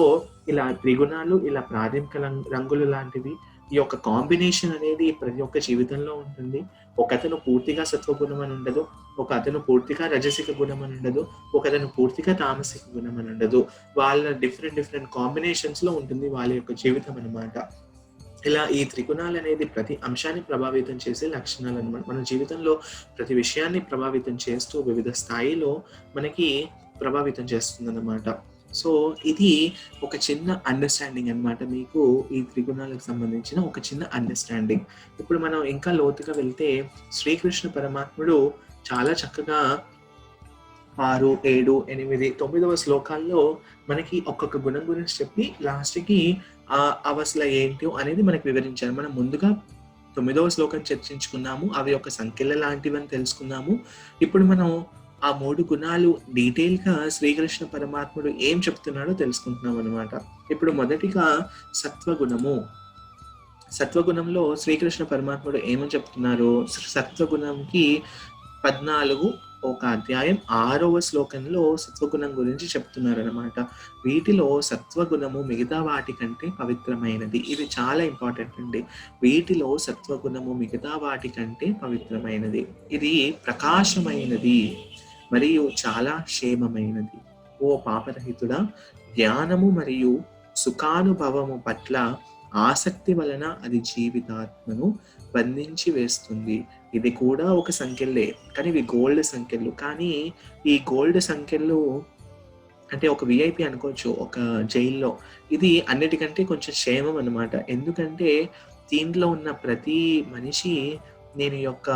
ఇలా త్రిగుణాలు, ఇలా ప్రాథమిక రంగులు లాంటివి, ఈ యొక్క కాంబినేషన్ అనేది ప్రతి ఒక్క జీవితంలో ఉంటుంది. ఒకతను పూర్తిగా సత్వగుణం అని ఉండదు, ఒక అతను పూర్తిగా రజసిక గుణం అని ఉండదు, ఒక అతను పూర్తిగా తామసిక గుణం అని ఉండదు. వాళ్ళ డిఫరెంట్ కాంబినేషన్స్ లో ఉంటుంది వాళ్ళ యొక్క జీవితం అనమాట. ఇలా ఈ త్రిగుణాలు అనేది ప్రతి అంశాన్ని ప్రభావితం చేసే లక్షణాలు అనమాట. మన జీవితంలో ప్రతి విషయాన్ని ప్రభావితం చేస్తూ వివిధ స్థాయిలో మనకి ప్రభావితం చేస్తుంది అనమాట. సో ఇది ఒక చిన్న అండర్స్టాండింగ్ అనమాట, మీకు ఈ త్రిగుణాలకు సంబంధించిన ఒక చిన్న అండర్స్టాండింగ్. ఇప్పుడు మనం ఇంకా లోతుగా వెళ్తే శ్రీకృష్ణ పరమాత్ముడు చాలా చక్కగా 6, 7, 8, 9వ శ్లోకాల్లో మనకి ఒక్కొక్క గుణం గురించి చెప్పి లాస్ట్కి అవి అసలు ఏంటో అనేది మనకి వివరించారు. మనం ముందుగా 9వ శ్లోకం చర్చించుకున్నాము, అవి ఒక సంఖ్యల లాంటివని తెలుసుకున్నాము. ఇప్పుడు మనం ఆ 3 గుణాలు డీటెయిల్ గా శ్రీకృష్ణ పరమాత్ముడు ఏం చెప్తున్నాడో తెలుసుకుంటున్నాం అనమాట. ఇప్పుడు మొదటిగా సత్వగుణము. సత్వగుణంలో శ్రీకృష్ణ పరమాత్ముడు ఏమని చెప్తున్నారు? సత్వగుణంకి 14 ఒక అధ్యాయం 6వ శ్లోకంలో సత్వగుణం గురించి చెప్తున్నారు అనమాట. వీటిలో సత్వగుణము మిగతా వాటి కంటే పవిత్రమైనది. ఇది చాలా ఇంపార్టెంట్ అండి. వీటిలో సత్వగుణము మిగతా వాటి కంటే పవిత్రమైనది, ఇది ప్రకాశమైనది మరియు చాలా క్షేమమైనది. ఓ పాపరహితుడా, జ్ఞానము మరియు సుఖానుభవము పట్ల ఆసక్తి వలన అది జీవితాత్మను బంధించి వేస్తుంది. ఇది కూడా ఒక సంఖ్యలే, కానీ ఇవి గోల్డ్ సంఖ్యలు. కానీ ఈ గోల్డ్ సంఖ్యలు అంటే ఒక విఐపి అనుకోవచ్చు, ఒక జైల్లో. ఇది అన్నిటికంటే కొంచెం క్షేమం అనమాట. ఎందుకంటే దీంట్లో ఉన్న ప్రతి మనిషి నేను యొక్క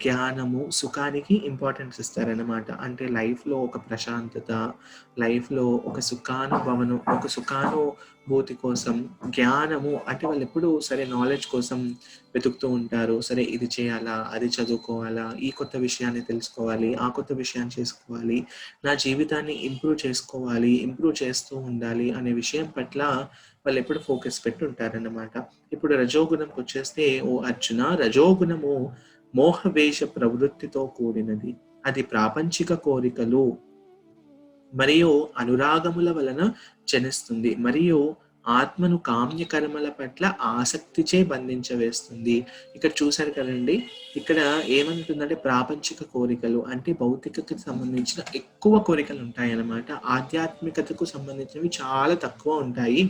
జ్ఞానము సుఖానికి ఇంపార్టెన్స్ ఇస్తారనమాట. అంటే లైఫ్లో ఒక ప్రశాంతత, లైఫ్లో ఒక సుఖానుభూతి కోసం జ్ఞానము అంటే వాళ్ళు ఎప్పుడు సరే నాలెడ్జ్ కోసం వెతుకుతూ ఉంటారు. సరే ఇది చేయాలా, అది చదువుకోవాలా, ఈ కొత్త విషయాన్ని తెలుసుకోవాలి, ఆ కొత్త విషయాన్ని చేసుకోవాలి, నా జీవితాన్ని ఇంప్రూవ్ చేస్తూ ఉండాలి అనే విషయం పట్ల వాళ్ళు ఎప్పుడు ఫోకస్ పెట్టి ఉంటారన్నమాట. ఇప్పుడు రజోగుణంకి వచ్చేస్తే, ఓ అర్జున, రజోగుణము మోహవేష ప్రవృత్తితో కూడినది. అది ప్రాపంచిక కోరికలు మరియు అనురాగముల వలన జనిస్తుంది మరియు ఆత్మను కామ్యకర్మల పట్ల ఆసక్తిచే బంధించవేస్తుంది. ఇక్కడ చూశారు కదండి, ఇక్కడ ఏమంటుందంటే ప్రాపంచిక కోరికలు అంటే భౌతికతకు సంబంధించిన ఎక్కువ కోరికలు ఉంటాయి అన్నమాట. ఆధ్యాత్మికతకు సంబంధించినవి చాలా తక్కువ ఉంటాయి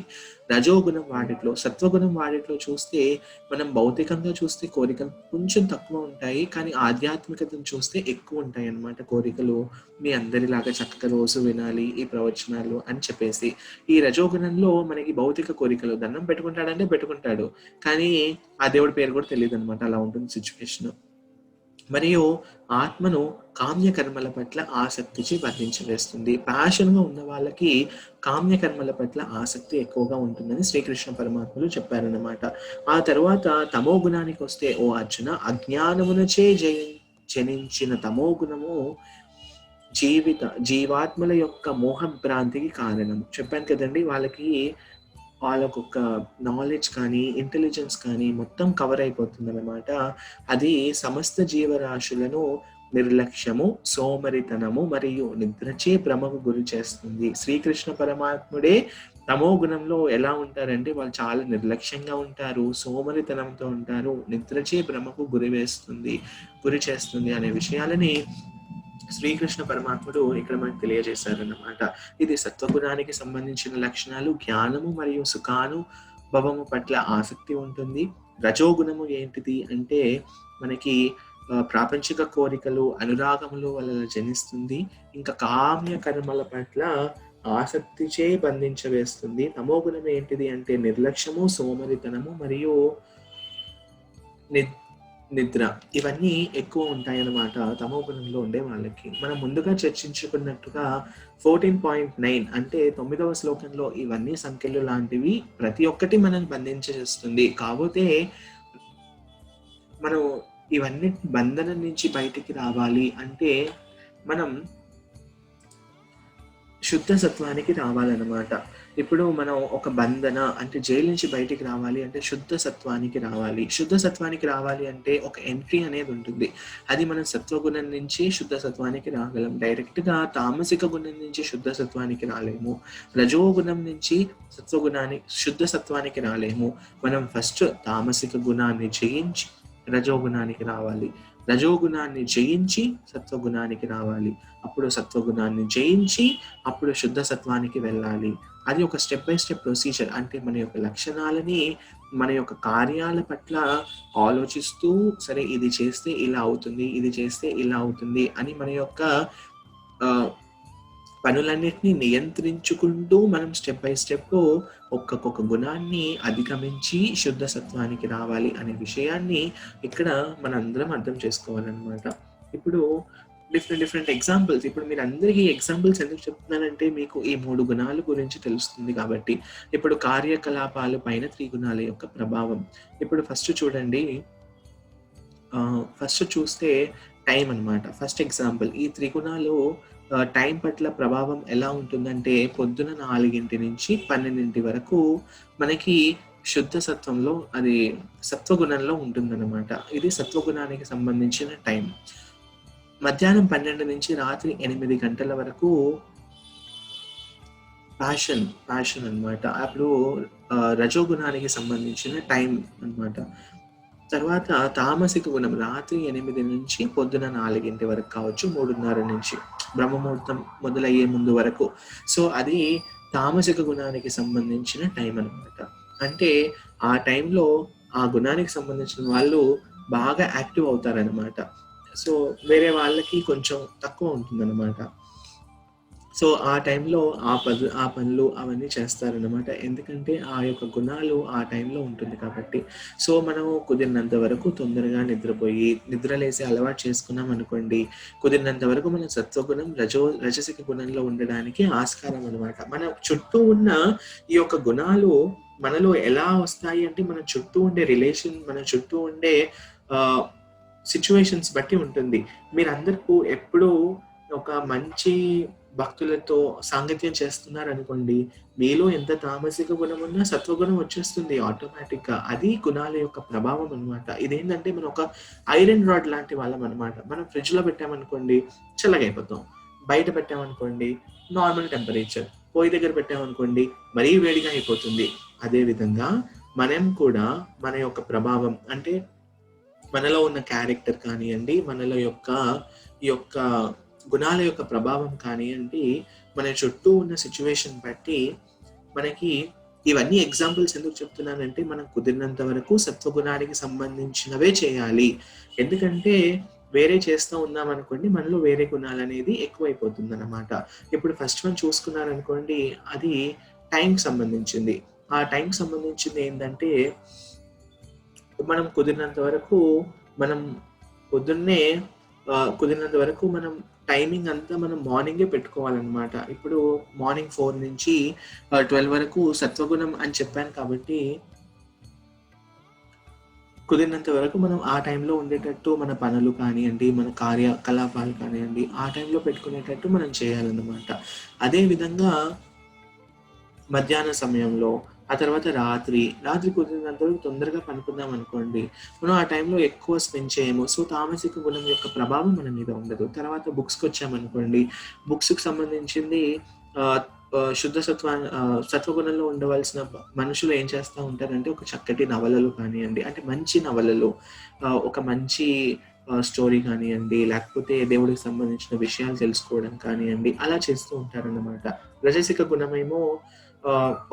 రజోగుణం వాటిలో. సత్వగుణం వాటిలో చూస్తే మనం భౌతికంగా చూస్తే కోరికలు కొంచెం తక్కువ ఉంటాయి, కానీ ఆధ్యాత్మికతను చూస్తే ఎక్కువ ఉంటాయి అన్నమాట కోరికలు. మీ అందరిలాగా చక్కగా రోజు వినాలి ఈ ప్రవచనాలు అని చెప్పేసి. ఈ రజోగుణంలో మనకి భౌతిక కోరికలు, దండం పెట్టుకుంటాడంటే పెట్టుకుంటాడు, కానీ ఆ దేవుడి పేరు కూడా తెలియదు అనమాట. అలా ఉంటుంది సిచ్యువేషన్. మరియు ఆత్మను కామ్యకర్మల పట్ల ఆసక్తిచి బంధించవేస్తుంది. ప్యాషన్గా ఉన్న వాళ్ళకి కామ్యకర్మల పట్ల ఆసక్తి ఎక్కువగా ఉంటుందని శ్రీకృష్ణ పరమాత్ములు చెప్పారన్నమాట. ఆ తర్వాత తమో గుణానికి వస్తే, ఓ అర్జున, అజ్ఞానమునచే జనించిన తమో గుణము జీవాత్మల యొక్క మోహభ్రాంతికి కారణం. చెప్పాను కదండి, వాళ్ళకొక నాలెడ్జ్ కానీ ఇంటెలిజెన్స్ కానీ మొత్తం కవర్ అయిపోతుంది అనమాట. అది సమస్త జీవరాశులను నిర్లక్ష్యము, సోమరితనము మరియు నిద్రచే భ్రమకు గురి చేస్తుంది. శ్రీకృష్ణ పరమాత్ముడే తమో గుణంలో ఎలా ఉంటారంటే వాళ్ళు చాలా నిర్లక్ష్యంగా ఉంటారు, సోమరితనంతో ఉంటారు, నిద్రచే భ్రమకు గురి చేస్తుంది అనే విషయాలని శ్రీకృష్ణ పరమాత్ముడు ఇక్కడ మనకు తెలియజేశారన్నమాట. ఇది సత్వగుణానికి సంబంధించిన లక్షణాలు. జ్ఞానము మరియు సుఖానుభవము పట్ల ఆసక్తి ఉంటుంది. రజోగుణము ఏంటిది అంటే మనకి ప్రాపంచిక కోరికలు, అనురాగములు వల్ల జనిస్తుంది. ఇంకా కామ్య కర్మల పట్ల ఆసక్తిచే బంధించవేస్తుంది. తమో గుణం ఏంటిది అంటే నిర్లక్ష్యము, సోమరితనము మరియు నిద్ర. ఇవన్నీ ఎక్కువ ఉంటాయన్నమాట తమో గుణంలో ఉండే వాళ్ళకి. మనం ముందుగా చర్చించుకున్నట్టుగా 14.9 అంటే 9వ శ్లోకంలో ఇవన్నీ సంఖ్యలు లాంటివి ప్రతి ఒక్కటి మనం బంధించేస్తుంది. కాకపోతే మనం ఇవన్నీ బంధనం నుంచి బయటికి రావాలి అంటే మనం శుద్ధ సత్వానికి రావాలన్నమాట. ఇప్పుడు మనం ఒక బంధన అంటే జైలు నుంచి బయటికి రావాలి అంటే శుద్ధ సత్వానికి రావాలి. శుద్ధ సత్వానికి రావాలి అంటే ఒక ఎంట్రీ అనేది ఉంటుంది. అది మనం సత్వగుణం నుంచి శుద్ధ సత్వానికి రాగలం. డైరెక్ట్‌గా తామసిక గుణం నుంచి శుద్ధ సత్వానికి రాలేము. రజోగుణం నుంచి శుద్ధ సత్వానికి రాలేము. మనం ఫస్ట్ తామసిక గుణాన్ని జయించి రజోగుణానికి రావాలి. రజోగుణాన్ని జయించి సత్వగుణానికి రావాలి. అప్పుడు సత్వగుణాన్ని జయించి అప్పుడు శుద్ధ సత్వానికి వెళ్ళాలి. అది ఒక స్టెప్ బై స్టెప్ ప్రొసీజర్. అంటే మన యొక్క లక్షణాలని మన యొక్క కార్యాల పట్ల ఆలోచిస్తూ, సరే ఇది చేస్తే ఇలా అవుతుంది, ఇది చేస్తే ఇలా అవుతుంది అని మన యొక్క పనులన్నిటినీ నియంత్రించుకుంటూ మనం స్టెప్ బై స్టెప్ ఒక్కొక్క గుణాన్ని అధిగమించి శుద్ధ సత్వానికి రావాలి అనే విషయాన్ని ఇక్కడ మనందరం అర్థం చేసుకోవాలన్నమాట. ఇప్పుడు డిఫరెంట్ ఎగ్జాంపుల్స్, ఇప్పుడు మీరు అందరికీ ఎగ్జాంపుల్స్ ఎందుకు చెప్తున్నానంటే మీకు ఈ 3 గుణాల గురించి తెలుస్తుంది కాబట్టి. ఇప్పుడు కార్యకలాపాల పైన 3 గుణాల యొక్క ప్రభావం. ఇప్పుడు ఫస్ట్ చూడండి, ఫస్ట్ చూస్తే టైం అనమాట. ఫస్ట్ ఎగ్జాంపుల్, ఈ 3 గుణాలు టైం పట్ల ప్రభావం ఎలా ఉంటుందంటే పొద్దున 4 నుంచి 12 వరకు మనకి శుద్ధ సత్వంలో, అది సత్వగుణంలో ఉంటుందన్నమాట. ఇది సత్వగుణానికి సంబంధించిన టైం. మధ్యాహ్నం 12 నుంచి రాత్రి 8 గంటల వరకు ప్యాషన్ అన్నమాట. అప్పుడు రజోగుణానికి సంబంధించిన టైం అన్నమాట. తర్వాత తామసిక గుణం రాత్రి 8 నుంచి పొద్దున 4 వరకు కావచ్చు, 3:30 నుంచి బ్రహ్మముహూర్తం మొదలయ్యే ముందు వరకు. సో అది తామసిక గుణానికి సంబంధించిన టైం అన్నమాట. అంటే ఆ టైంలో ఆ గుణానికి సంబంధించిన వాళ్ళు బాగా యాక్టివ్ అవుతారనమాట. సో వేరే వాళ్ళకి కొంచెం తక్కువ ఉంటుందన్నమాట. సో ఆ టైంలో ఆ పనులు అవన్నీ చేస్తారనమాట. ఎందుకంటే ఆ యొక్క గుణాలు ఆ టైంలో ఉంటుంది కాబట్టి. సో మనం కుదిరినంత వరకు తొందరగా నిద్రపోయి నిద్రలేసి అలవాటు చేసుకున్నాం అనుకోండి, కుదిరినంత వరకు మన సత్వగుణం రజసిక గుణంలో ఉండడానికి ఆస్కారం అనమాట. మన చుట్టూ ఉన్న ఈ యొక్క గుణాలు మనలో ఎలా వస్తాయి అంటే మన చుట్టూ ఉండే రిలేషన్, మన చుట్టూ ఉండే సిచ్యువేషన్స్ బట్టి ఉంటుంది. మీరందరూ ఎప్పుడూ ఒక మంచి భక్తులతో సాంగత్యం చేస్తున్నారు అనుకోండి, మీలో ఎంత తామసిక గుణం ఉన్నా సత్వగుణం వచ్చేస్తుంది ఆటోమేటిక్ గా. అది గుణాల యొక్క ప్రభావం అనమాట. ఇదేంటంటే మనం ఒక ఐరన్ రాడ్ లాంటి వాళ్ళం అనమాట. మనం ఫ్రిడ్జ్ లో పెట్టామనుకోండి చల్లగా అయిపోతాం, బయట పెట్టామనుకోండి నార్మల్ టెంపరేచర్, పొయ్యి దగ్గర పెట్టామనుకోండి మరీ వేడిగా అయిపోతుంది. అదే విధంగా మనం కూడా మన యొక్క ప్రభావం అంటే మనలో ఉన్న క్యారెక్టర్ కానివ్వండి, మనలో ఈ యొక్క గుణాల యొక్క ప్రభావం కానివ్వండి, మన చుట్టూ ఉన్న సిచ్యువేషన్ బట్టి మనకి ఇవన్నీ ఎగ్జాంపుల్స్ ఎందుకు చెప్తున్నానంటే మనం కుదిరినంత వరకు సత్వగుణానికి సంబంధించినవే చేయాలి. ఎందుకంటే వేరే చేస్తూ ఉన్నాం అనుకోండి మనలో వేరే గుణాలు అనేది ఎక్కువైపోతుంది అన్నమాట. ఇప్పుడు ఫస్ట్ వన్ చూసుకున్నారనుకోండి, అది టైంకి సంబంధించింది. ఆ టైంకి సంబంధించింది ఏంటంటే మనం కుదిరినంత వరకు మనం పొద్దున్నే కుదిరినంత వరకు మనం టైమింగ్ అంతా మనం మార్నింగే పెట్టుకోవాలన్నమాట. ఇప్పుడు మార్నింగ్ 4 నుంచి 12 వరకు సత్వగుణం అని చెప్పాను కాబట్టి కుదిరినంత వరకు మనం ఆ టైంలో ఉండేటట్టు మన పనులు కానివ్వండి, మన కార్యకలాపాలు కానివ్వండి ఆ టైంలో పెట్టుకునేటట్టు మనం చేయాలన్నమాట. అదేవిధంగా మధ్యాహ్న సమయంలో, ఆ తర్వాత రాత్రి కుదిరినంత వరకు తొందరగా పనుకుందాం అనుకోండి, మనం ఆ టైంలో ఎక్కువ స్పెండ్ చేయము. సో తామసిక గుణం యొక్క ప్రభావం మన మీద ఉండదు. తర్వాత బుక్స్కి వచ్చామనుకోండి, బుక్స్కి సంబంధించింది శుద్ధ సత్వగుణంలో ఉండవలసిన మనుషులు ఏం చేస్తూ ఉంటారంటే ఒక చక్కటి నవలలు కానివ్వండి, అంటే మంచి నవలలు, ఒక మంచి స్టోరీ కానివ్వండి, లేకపోతే దేవుడికి సంబంధించిన విషయాలు తెలుసుకోవడం కానివ్వండి, అలా చేస్తూ ఉంటారన్నమాట. రజసిక గుణమేమో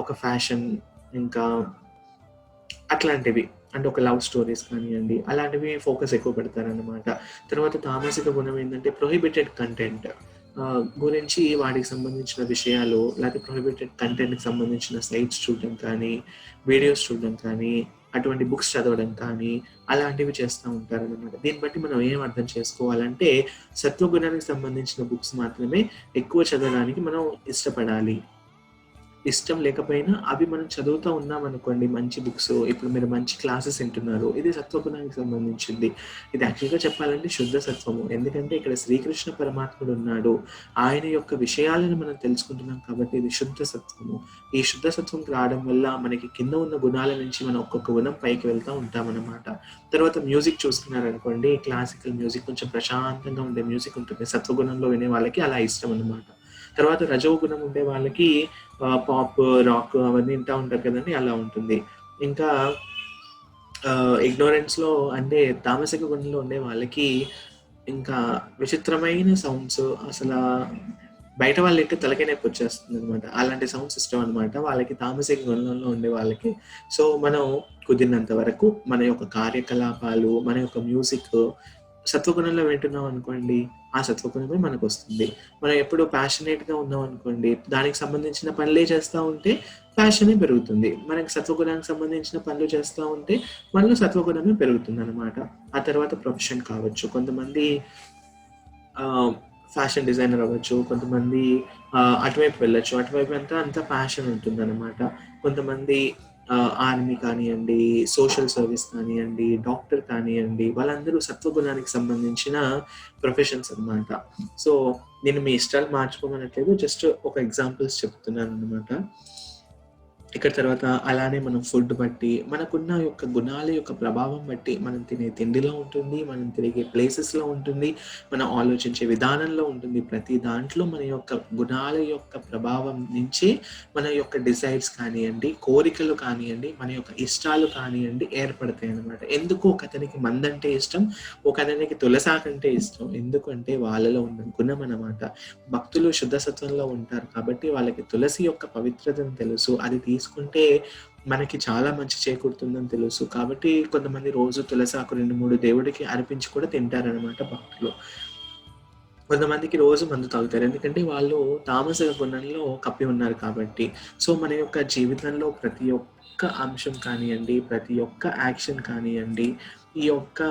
ఒక ఫ్యాషన్, ఇంకా అట్లాంటివి, అంటే ఒక లవ్ స్టోరీస్ కానివ్వండి అలాంటివి ఫోకస్ ఎక్కువ పెడతారన్నమాట. తర్వాత తామసిక గుణం ఏంటంటే ప్రొహిబిటెడ్ కంటెంట్ గురించి, వాటికి సంబంధించిన విషయాలు, లేకపోతే ప్రొహిబిటెడ్ కంటెంట్కి సంబంధించిన సైట్స్ చూడడం కానీ, వీడియోస్ చూడడం కానీ, అటువంటి బుక్స్ చదవడం కానీ అలాంటివి చేస్తూ ఉంటారన్నమాట. దీన్ని బట్టి మనం ఏం అర్థం చేసుకోవాలంటే సత్వగుణానికి సంబంధించిన బుక్స్ మాత్రమే ఎక్కువ చదవడానికి మనం ఇష్టపడాలి. ఇష్టం లేకపోయినా అవి మనం చదువుతూ ఉన్నాం అనుకోండి, మంచి బుక్స్, ఇప్పుడు మీరు మంచి క్లాసెస్ వింటున్నారు, ఇది సత్వగుణానికి సంబంధించింది. ఇది యాక్చువల్గా చెప్పాలంటే శుద్ధ సత్వము. ఎందుకంటే ఇక్కడ శ్రీకృష్ణ పరమాత్ముడు ఉన్నాడు, ఆయన యొక్క విషయాలను మనం తెలుసుకుంటున్నాం కాబట్టి ఇది శుద్ధ సత్వము. ఈ శుద్ధ సత్వంకి రావడం వల్ల మనకి కింద ఉన్న గుణాల నుంచి మనం ఒక్కొక్క గుణం పైకి వెళ్తూ ఉంటామన్నమాట. తర్వాత మ్యూజిక్ చూసుకున్నారనుకోండి, క్లాసికల్ మ్యూజిక్ కొంచెం ప్రశాంతంగా ఉండే మ్యూజిక్ ఉంటుంది, సత్వగుణంలో వినే వాళ్ళకి అలా ఇష్టం అన్నమాట. తర్వాత రజో గుణం ఉండే వాళ్ళకి పాప్, రాక్ అవన్నీ వింటా ఉంటారు కదండి, అలా ఉంటుంది. ఇంకా ఇగ్నోరెన్స్లో అంటే తామసిక గుణంలో ఉండే వాళ్ళకి ఇంకా విచిత్రమైన సౌండ్స్, అసలు బయట వాళ్ళు ఇంటే తలకే నొప్పి వచ్చేస్తుంది అనమాట, అలాంటి సౌండ్స్ ఇష్టం అనమాట వాళ్ళకి, తామసిక గుణంలో ఉండే వాళ్ళకి. సో మనం కుదిరినంత వరకు మన యొక్క కార్యకలాపాలు, మన యొక్క మ్యూజిక్ సత్వగుణంలో వింటున్నాం అనుకోండి, ఆ సత్వగుణమే మనకు వస్తుంది. మనం ఎప్పుడు ప్యాషనేట్గా ఉన్నాం అనుకోండి, దానికి సంబంధించిన పనులే చేస్తూ ఉంటే ప్యాషనే పెరుగుతుంది. మనకి సత్వగుణానికి సంబంధించిన పనులు చేస్తూ ఉంటే మనలో సత్వగుణమే పెరుగుతుంది అనమాట. ఆ తర్వాత ప్రొఫెషన్ కావచ్చు, కొంతమంది ఫ్యాషన్ డిజైనర్ అవ్వచ్చు, కొంతమంది అటువైపు వెళ్ళొచ్చు, అటువైపు అంతా ప్యాషన్ ఉంటుంది అనమాట. కొంతమంది ఆర్మీ కానివ్వండి, సోషల్ సర్వీస్ కానివ్వండి, డాక్టర్ కానివ్వండి, వాళ్ళందరూ సత్వగుణానికి సంబంధించిన ప్రొఫెషన్స్ అనమాట. సో నేను మీ ఇష్టాలు మార్చుకోమనట్లేదు, జస్ట్ ఒక ఎగ్జాంపుల్స్ చెప్తున్నాను అనమాట. ఇక్కడ తర్వాత అలానే మనం ఫుడ్ బట్టి, మనకున్న యొక్క గుణాల యొక్క ప్రభావం బట్టి మనం తినే తిండిలో ఉంటుంది, మనం తిరిగే ప్లేసెస్లో ఉంటుంది, మనం ఆలోచించే విధానంలో ఉంటుంది. ప్రతి దాంట్లో మన యొక్క గుణాల యొక్క ప్రభావం నుంచి మన యొక్క డిజైర్స్ కానివ్వండి, కోరికలు కానివ్వండి, మన యొక్క ఇష్టాలు కానివ్వండి ఏర్పడతాయి అన్నమాట. ఎందుకు ఒకతనికి మందంటే ఇష్టం, ఒకతనికి తులసాకంటే ఇష్టం, ఎందుకంటే వాళ్ళలో ఉన్న గుణం అన్నమాట. భక్తులు శుద్ధసత్వంలో ఉంటారు కాబట్టి వాళ్ళకి తులసి యొక్క పవిత్రతను తెలుసు, అది తీసుకుంటే మనకి చాలా మంచి చేకూరుతుందని తెలుసు. కాబట్టి కొంతమంది రోజు తులసాకు 2-3 దేవుడికి అర్పించి కూడా తింటారనమాట భక్తులు. కొంతమందికి రోజు మందు తాగుతారు, ఎందుకంటే వాళ్ళు తామసిక గుణంలో కప్పి ఉన్నారు కాబట్టి. సో మన యొక్క జీవితంలో ప్రతి ఒక్క అంశం కానివ్వండి, ప్రతి ఒక్క యాక్షన్ కానివ్వండి, ఈ యొక్క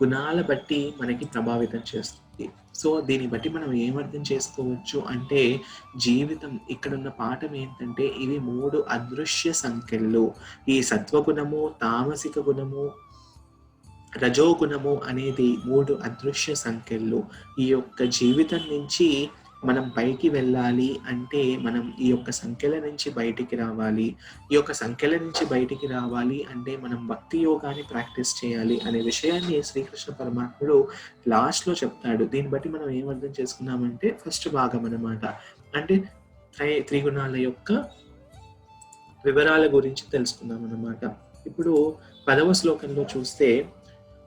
గుణాల బట్టి మనకి ప్రభావితం చేస్తుంది. సో దీన్ని బట్టి మనం ఏమర్థం చేసుకోవచ్చు అంటే, జీవితం ఇక్కడున్న పాఠం ఏంటంటే, ఇవి 3 అదృశ్య సంఖ్యలు. ఈ సత్వగుణము, తామసిక గుణము, రజోగుణము అనేది 3 అదృశ్య సంఖ్యలు. ఈ యొక్క జీవితం నుంచి మనం పైకి వెళ్ళాలి అంటే మనం ఈ యొక్క సంఖ్యల నుంచి బయటికి రావాలి. ఈ యొక్క సంఖ్యల నుంచి బయటికి రావాలి అంటే మనం భక్తి యోగాన్ని ప్రాక్టీస్ చేయాలి అనే విషయాన్ని శ్రీకృష్ణ పరమాత్ముడు లాస్ట్లో చెప్తాడు. దీన్ని బట్టి మనం ఏమర్థం చేసుకున్నామంటే, ఫస్ట్ భాగం అన్నమాట, అంటే త్రిగుణాల యొక్క వివరాల గురించి తెలుసుకున్నాం అన్నమాట. ఇప్పుడు 10వ శ్లోకంలో చూస్తే,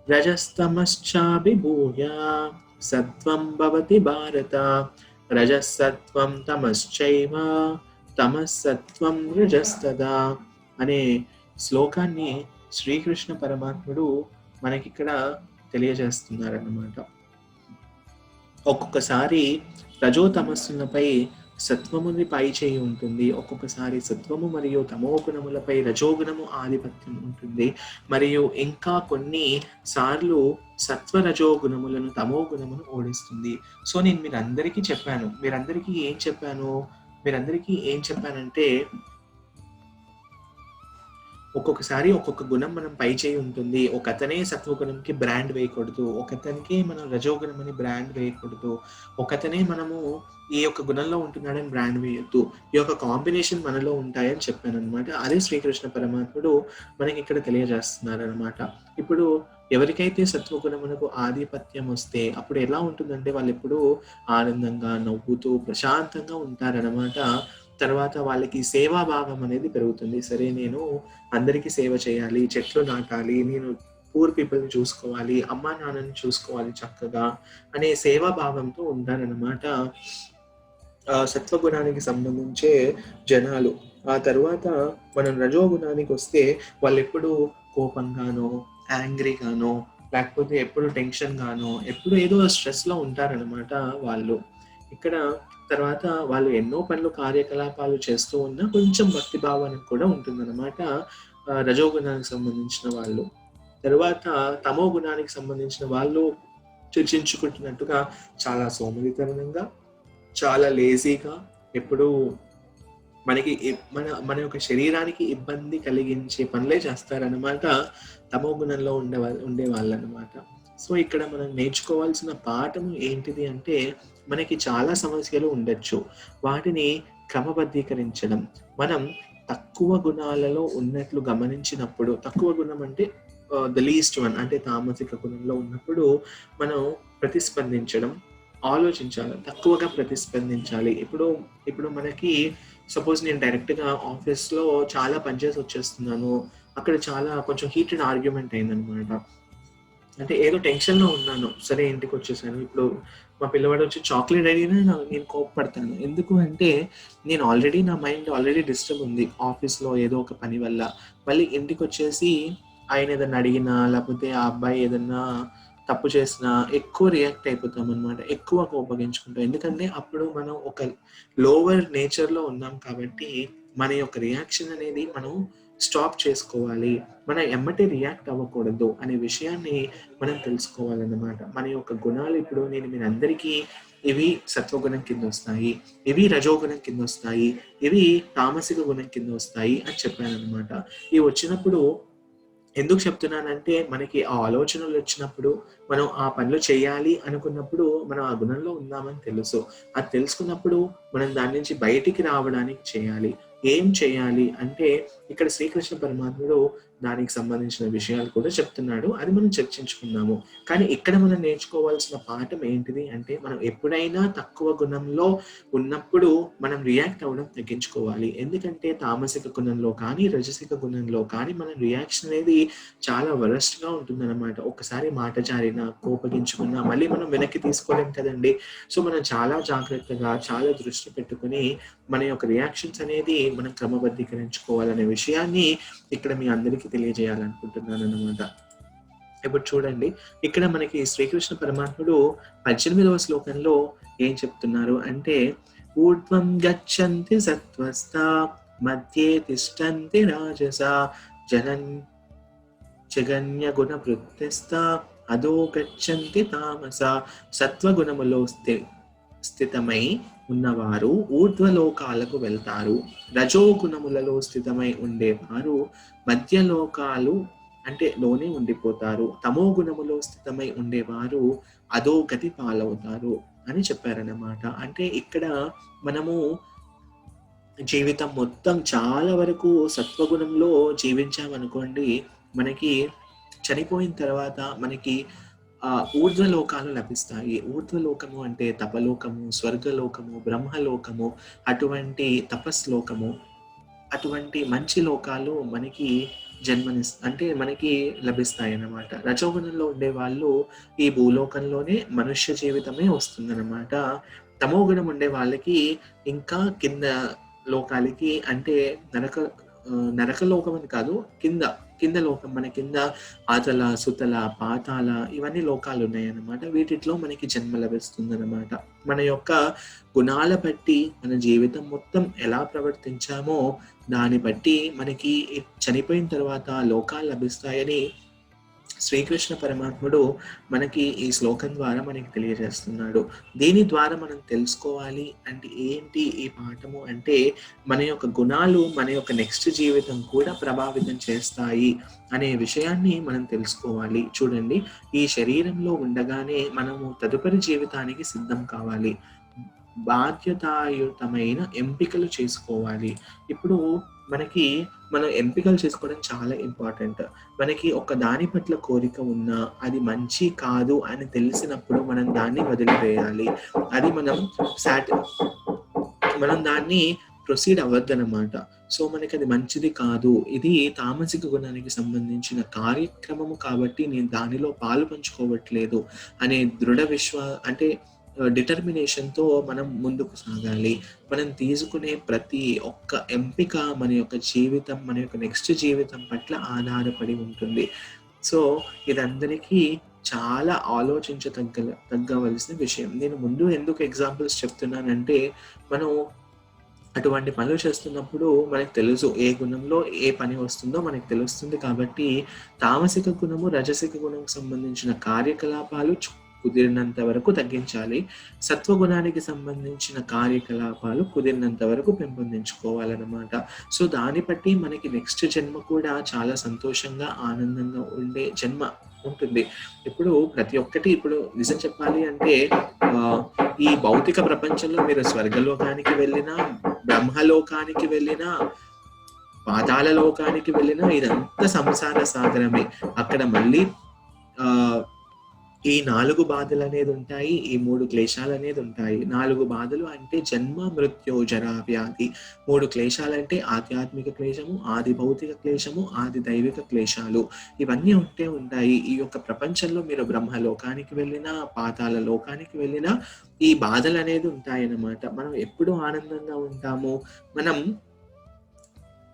రజస్తమశ్చాభిభూయ సత్వం భవతి భారత, రజసత్వం తమశ్చైవ తమస్సత్వం రజస్తదా అనే శ్లోకాన్ని శ్రీకృష్ణ పరమాత్ముడు మనకిక్కడ తెలియజేస్తున్నారన్నమాట. ఒక్కొక్కసారి రజో తమస్సులపై సత్వముని పై చేయి ఉంటుంది, ఒక్కొక్కసారి సత్వము మరియు తమో గుణములపై రజోగుణము ఆధిపత్యం ఉంటుంది, మరియు ఇంకా కొన్ని సార్లు సత్వ రజో గుణములను తమో గుణమును ఓడిస్తుంది. సో నేను మీరందరికీ ఏం చెప్పానంటే ఒక్కొక్కసారి ఒక్కొక్క గుణం మనం పై చేయి ఉంటుంది. ఒకతనే సత్వగుణంకి బ్రాండ్ వేయకూడదు, ఒకతనికి మనం రజోగుణం అని బ్రాండ్ వేయకూడదు, ఒకతనే మనము ఈ యొక్క గుణంలో ఉంటున్నాడని బ్రాండ్ వేయొద్దు. ఈ యొక్క కాంబినేషన్ మనలో ఉంటాయని చెప్పాను అనమాట. అదే శ్రీకృష్ణ పరమాత్ముడు మనకి ఇక్కడ తెలియజేస్తున్నారు అనమాట. ఇప్పుడు ఎవరికైతే సత్వగుణమునకు ఆధిపత్యం వస్తే అప్పుడు ఎలా ఉంటుందంటే, వాళ్ళు ఎప్పుడూ ఆనందంగా, నవ్వుతూ, ప్రశాంతంగా ఉంటారనమాట. తర్వాత వాళ్ళకి సేవాభావం అనేది పెరుగుతుంది. సరే, నేను అందరికీ సేవ చేయాలి, చెట్లు నాటాలి, నేను పూర్ పీపుల్ని చూసుకోవాలి, అమ్మా నాన్నని చూసుకోవాలి చక్కగా అనే సేవాభావంతో ఉంటారనమాట సత్వగుణానికి సంబంధించే జనాలు. ఆ తర్వాత మనం రజోగుణానికి వస్తే వాళ్ళు ఎప్పుడు కోపంగానో, యాంగ్రీగానో, లేకపోతే ఎప్పుడు టెన్షన్ గానో, ఎప్పుడు ఏదో స్ట్రెస్లో ఉంటారనమాట వాళ్ళు. ఇక్కడ తర్వాత వాళ్ళు ఎన్నో పనులు, కార్యకలాపాలు చేస్తూ ఉన్నా కొంచెం భక్తి భావన కూడా ఉంటుందన్నమాట రజోగుణానికి సంబంధించిన వాళ్ళు. తర్వాత తమో గుణానికి సంబంధించిన వాళ్ళు చర్చించుకుంటున్నట్టుగా చాలా సోమరితనంగా, చాలా లేజీగా, ఎప్పుడూ మనకి మన యొక్క శరీరానికి ఇబ్బంది కలిగించే పనులే చేస్తారనమాట తమో గుణంలో ఉండే వాళ్ళనమాట. సో ఇక్కడ మనం నేర్చుకోవాల్సిన పాఠం ఏంటిది అంటే, మనకి చాలా సమస్యలు ఉండొచ్చు, వాటిని క్రమబద్ధీకరించడం. మనం తక్కువ గుణాలలో ఉన్నట్లు గమనించినప్పుడు, తక్కువ గుణం అంటే ద లీస్ట్ వన్ అంటే తామసిక గుణంలో ఉన్నప్పుడు మనం ప్రతిస్పందించడం, ఆలోచించాలి, తక్కువగా ప్రతిస్పందించాలి. ఇప్పుడు మనకి సపోజ్ నేను డైరెక్ట్గా ఆఫీస్లో చాలా పనిచేసి వచ్చేస్తున్నాను, అక్కడ చాలా కొంచెం హీటెడ్ ఆర్గ్యుమెంట్ అయిందనమాట. అంటే ఏదో టెన్షన్లో ఉన్నాను, సరే ఇంటికి వచ్చేసాను. ఇప్పుడు మా పిల్లవాడు వచ్చి చాక్లెట్ అడిగినా నేను కోపపడతాను. ఎందుకు అంటే నా మైండ్ ఆల్రెడీ డిస్టర్బ్ ఉంది ఆఫీస్లో ఏదో ఒక పని వల్ల. మళ్ళీ ఇంటికి వచ్చేసి ఆయన ఏదన్నా అడిగినా, లేకపోతే ఆ అబ్బాయి ఏదన్నా తప్పు చేసినా ఎక్కువ రియాక్ట్ అయిపోతాం అనమాట, ఎక్కువ కోపగించుకుంటాం. ఎందుకంటే అప్పుడు మనం ఒక లోవర్ నేచర్లో ఉన్నాం కాబట్టి మన యొక్క రియాక్షన్ అనేది మనం స్టాప్ చేసుకోవాలి. మనం ఎమ్మటే రియాక్ట్ అవ్వకూడదు అనే విషయాన్ని మనం తెలుసుకోవాలన్నమాట. మన యొక్క గుణాలు ఇప్పుడు నేను మీరందరికీ ఇవి సత్వగుణం కింద వస్తాయి, ఇవి రజోగుణం కింద వస్తాయి, ఇవి తామసిక గుణం కింద వస్తాయి అని చెప్పానన్నమాట. ఇవి వచ్చినప్పుడు ఎందుకు చెప్తున్నానంటే, మనకి ఆ ఆలోచనలు వచ్చినప్పుడు, మనం ఆ పనులు చేయాలి అనుకున్నప్పుడు మనం ఆ గుణంలో ఉన్నామని తెలుసు. అది తెలుసుకున్నప్పుడు మనం దాని నుంచి బయటికి రావడానికి చేయాలి. ఏం చేయాలి అంటే, ఇక్కడ శ్రీకృష్ణ పరమాత్ముడు దానికి సంబంధించిన విషయాలు కూడా చెప్తున్నాడు. అది మనం చర్చించుకుందాము. కానీ ఇక్కడ మనం నేర్చుకోవాల్సిన పాఠం ఏంటిది అంటే, మనం ఎప్పుడైనా తక్కువ గుణంలో ఉన్నప్పుడు మనం రియాక్ట్ అవ్వడం తగ్గించుకోవాలి. ఎందుకంటే తామసిక గుణంలో కానీ, రజసిక గుణంలో కానీ మన రియాక్షన్ అనేది చాలా వరస్ట్‌గా ఉంటుందన్నమాట. ఒక్కసారి మాట జారినా, కోపగించుకున్నా మళ్ళీ మనం వెనక్కి తీసుకోలేం కదండీ! సో మనం చాలా జాగ్రత్తగా, చాలా దృష్టి పెట్టుకొని మన యొక్క రియాక్షన్స్ అనేది మనం క్రమబద్ధీకరించుకోవాలనే విషయాన్ని ఇక్కడ మీ అందరికీ తెలియజేయాలనుకుంటున్నానన్నమాట. ఇప్పుడు చూడండి, ఇక్కడ మనకి శ్రీకృష్ణ పరమాత్ముడు 18వ శ్లోకంలో ఏం చెప్తున్నారు అంటే, ఊర్ధ్వం గచ్చంతి సత్వస్థా మధ్యే తిష్టంతి రాజసా జగన్య గుణ వృత్తిస్థా అదో గచ్చంతి తామసా. సత్వగుణములో స్థితమై ఉన్నవారు ఊర్ధ్వలోకాలకు వెళ్తారు. రజోగుణములలో స్థితమై ఉండేవారు మధ్యలోకాలు అంటే లోనే ఉండిపోతారు. తమో గుణములో స్థితమై ఉండేవారు అధోగతి పాలవుతారు అని చెప్పారన్నమాట. అంటే ఇక్కడ మనము జీవితం మొత్తం చాలా వరకు సత్వగుణంలో జీవించామనుకోండి, మనకి చనిపోయిన తర్వాత మనకి ఊర్ధ్వలోకాలు లభిస్తాయి. ఊర్ధ్వలోకము అంటే తపలోకము, స్వర్గలోకము, బ్రహ్మలోకము, అటువంటి తపస్లోకము, అటువంటి మంచి లోకాలు మనకి అంటే మనకి లభిస్తాయి అన్నమాట. రజోగుణంలో ఉండే వాళ్ళు ఈ భూలోకంలోనే మనుష్య జీవితమే వస్తుందన్నమాట. తమోగుణం ఉండే వాళ్ళకి ఇంకా కింద లోకాలకి అంటే నరకలోకం అని కాదు, కింద లోకం, మన కింద ఆతల, సుతల, పాతాల ఇవన్నీ లోకాలు ఉన్నాయన్నమాట. వీటిలో మనకి జన్మ లభిస్తుంది అన్నమాట. మన యొక్క గుణాల బట్టి మన జీవితం మొత్తం ఎలా ప్రవర్తించామో దాన్ని బట్టి మనకి చనిపోయిన తర్వాత లోకాలు లభిస్తాయని శ్రీకృష్ణ పరమాత్ముడు మనకి ఈ శ్లోకం ద్వారా మనకి తెలియజేస్తున్నాడు. దీని ద్వారా మనం తెలుసుకోవాలి అంటే ఏంటి ఈ పాఠము అంటే, మన యొక్క గుణాలు మన యొక్క నెక్స్ట్ జీవితం కూడా ప్రభావితం చేస్తాయి అనే విషయాన్ని మనం తెలుసుకోవాలి. చూడండి, ఈ శరీరంలో ఉండగానే మనము తదుపరి జీవితానికి సిద్ధం కావాలి. బాధ్యతాయుతమైన ఎంపికలు చేసుకోవాలి. ఇప్పుడు మనం ఎంపికలు చేసుకోవడం చాలా ఇంపార్టెంట్. మనకి ఒక దాని పట్ల కోరిక ఉన్నా అది మంచి కాదు అని తెలిసినప్పుడు మనం దాన్ని వదిలివేయాలి. అది మనం దాన్ని ప్రొసీడ్ అవ్వద్దనమాట. సో మనకి అది మంచిది కాదు, ఇది తామసిక గుణానికి సంబంధించిన కార్యక్రమము కాబట్టి నేను దానిలో పాలు పంచుకోవట్లేదు అనే అంటే డిటర్మినేషన్తో మనం ముందుకు సాగాలి. మనం తీసుకునే ప్రతి ఒక్క ఎంపిక మన యొక్క జీవితం, మన యొక్క నెక్స్ట్ జీవితం పట్ల ఆధారపడి ఉంటుంది. సో ఇదందరికీ చాలా తగ్గవలసిన విషయం. నేను ముందు ఎందుకు ఎగ్జాంపుల్స్ చెప్తున్నానంటే, మనం అటువంటి పనులు చేస్తున్నప్పుడు మనకు తెలుసు ఏ గుణంలో ఏ పని వస్తుందో మనకు తెలుస్తుంది. కాబట్టి తామసిక గుణము, రజసిక గుణంకు సంబంధించిన కార్యకలాపాలు కుదిరినంత వరకు తగ్గించాలి. సత్వగుణానికి సంబంధించిన కార్యకలాపాలు కుదిరినంత వరకు పెంపొందించుకోవాలన్నమాట. సో దాన్ని బట్టి మనకి నెక్స్ట్ జన్మ కూడా చాలా సంతోషంగా ఆనందంగా ఉండే జన్మ ఉంటుంది. ఇప్పుడు ప్రతి ఒక్కటి ఇప్పుడు నిజం చెప్పాలి అంటే ఈ భౌతిక ప్రపంచంలో మీరు స్వర్గలోకానికి వెళ్ళినా, బ్రహ్మలోకానికి వెళ్ళినా, పాతాళ లోకానికి వెళ్ళినా ఇదంతా సంసార సాగరమే. అక్కడ మళ్ళీ ఈ 4 బాధలు అనేది ఉంటాయి, ఈ 3 క్లేశాలు అనేది ఉంటాయి. 4 బాధలు అంటే జన్మ, మృత్యు, జరా, వ్యాధి. 3 క్లేశాలు అంటే ఆధ్యాత్మిక క్లేశము, ఆది భౌతిక క్లేశము, ఆది దైవిక క్లేశాలు. ఇవన్నీ ఉంటాయి. ఈ యొక్క ప్రపంచంలో మీరు బ్రహ్మలోకానికి వెళ్ళినా, పాతాళ లోకానికి వెళ్ళినా ఈ బాధలు అనేది ఉంటాయన్నమాట. మనం ఎప్పుడు ఆనందంగా ఉంటాము? మనం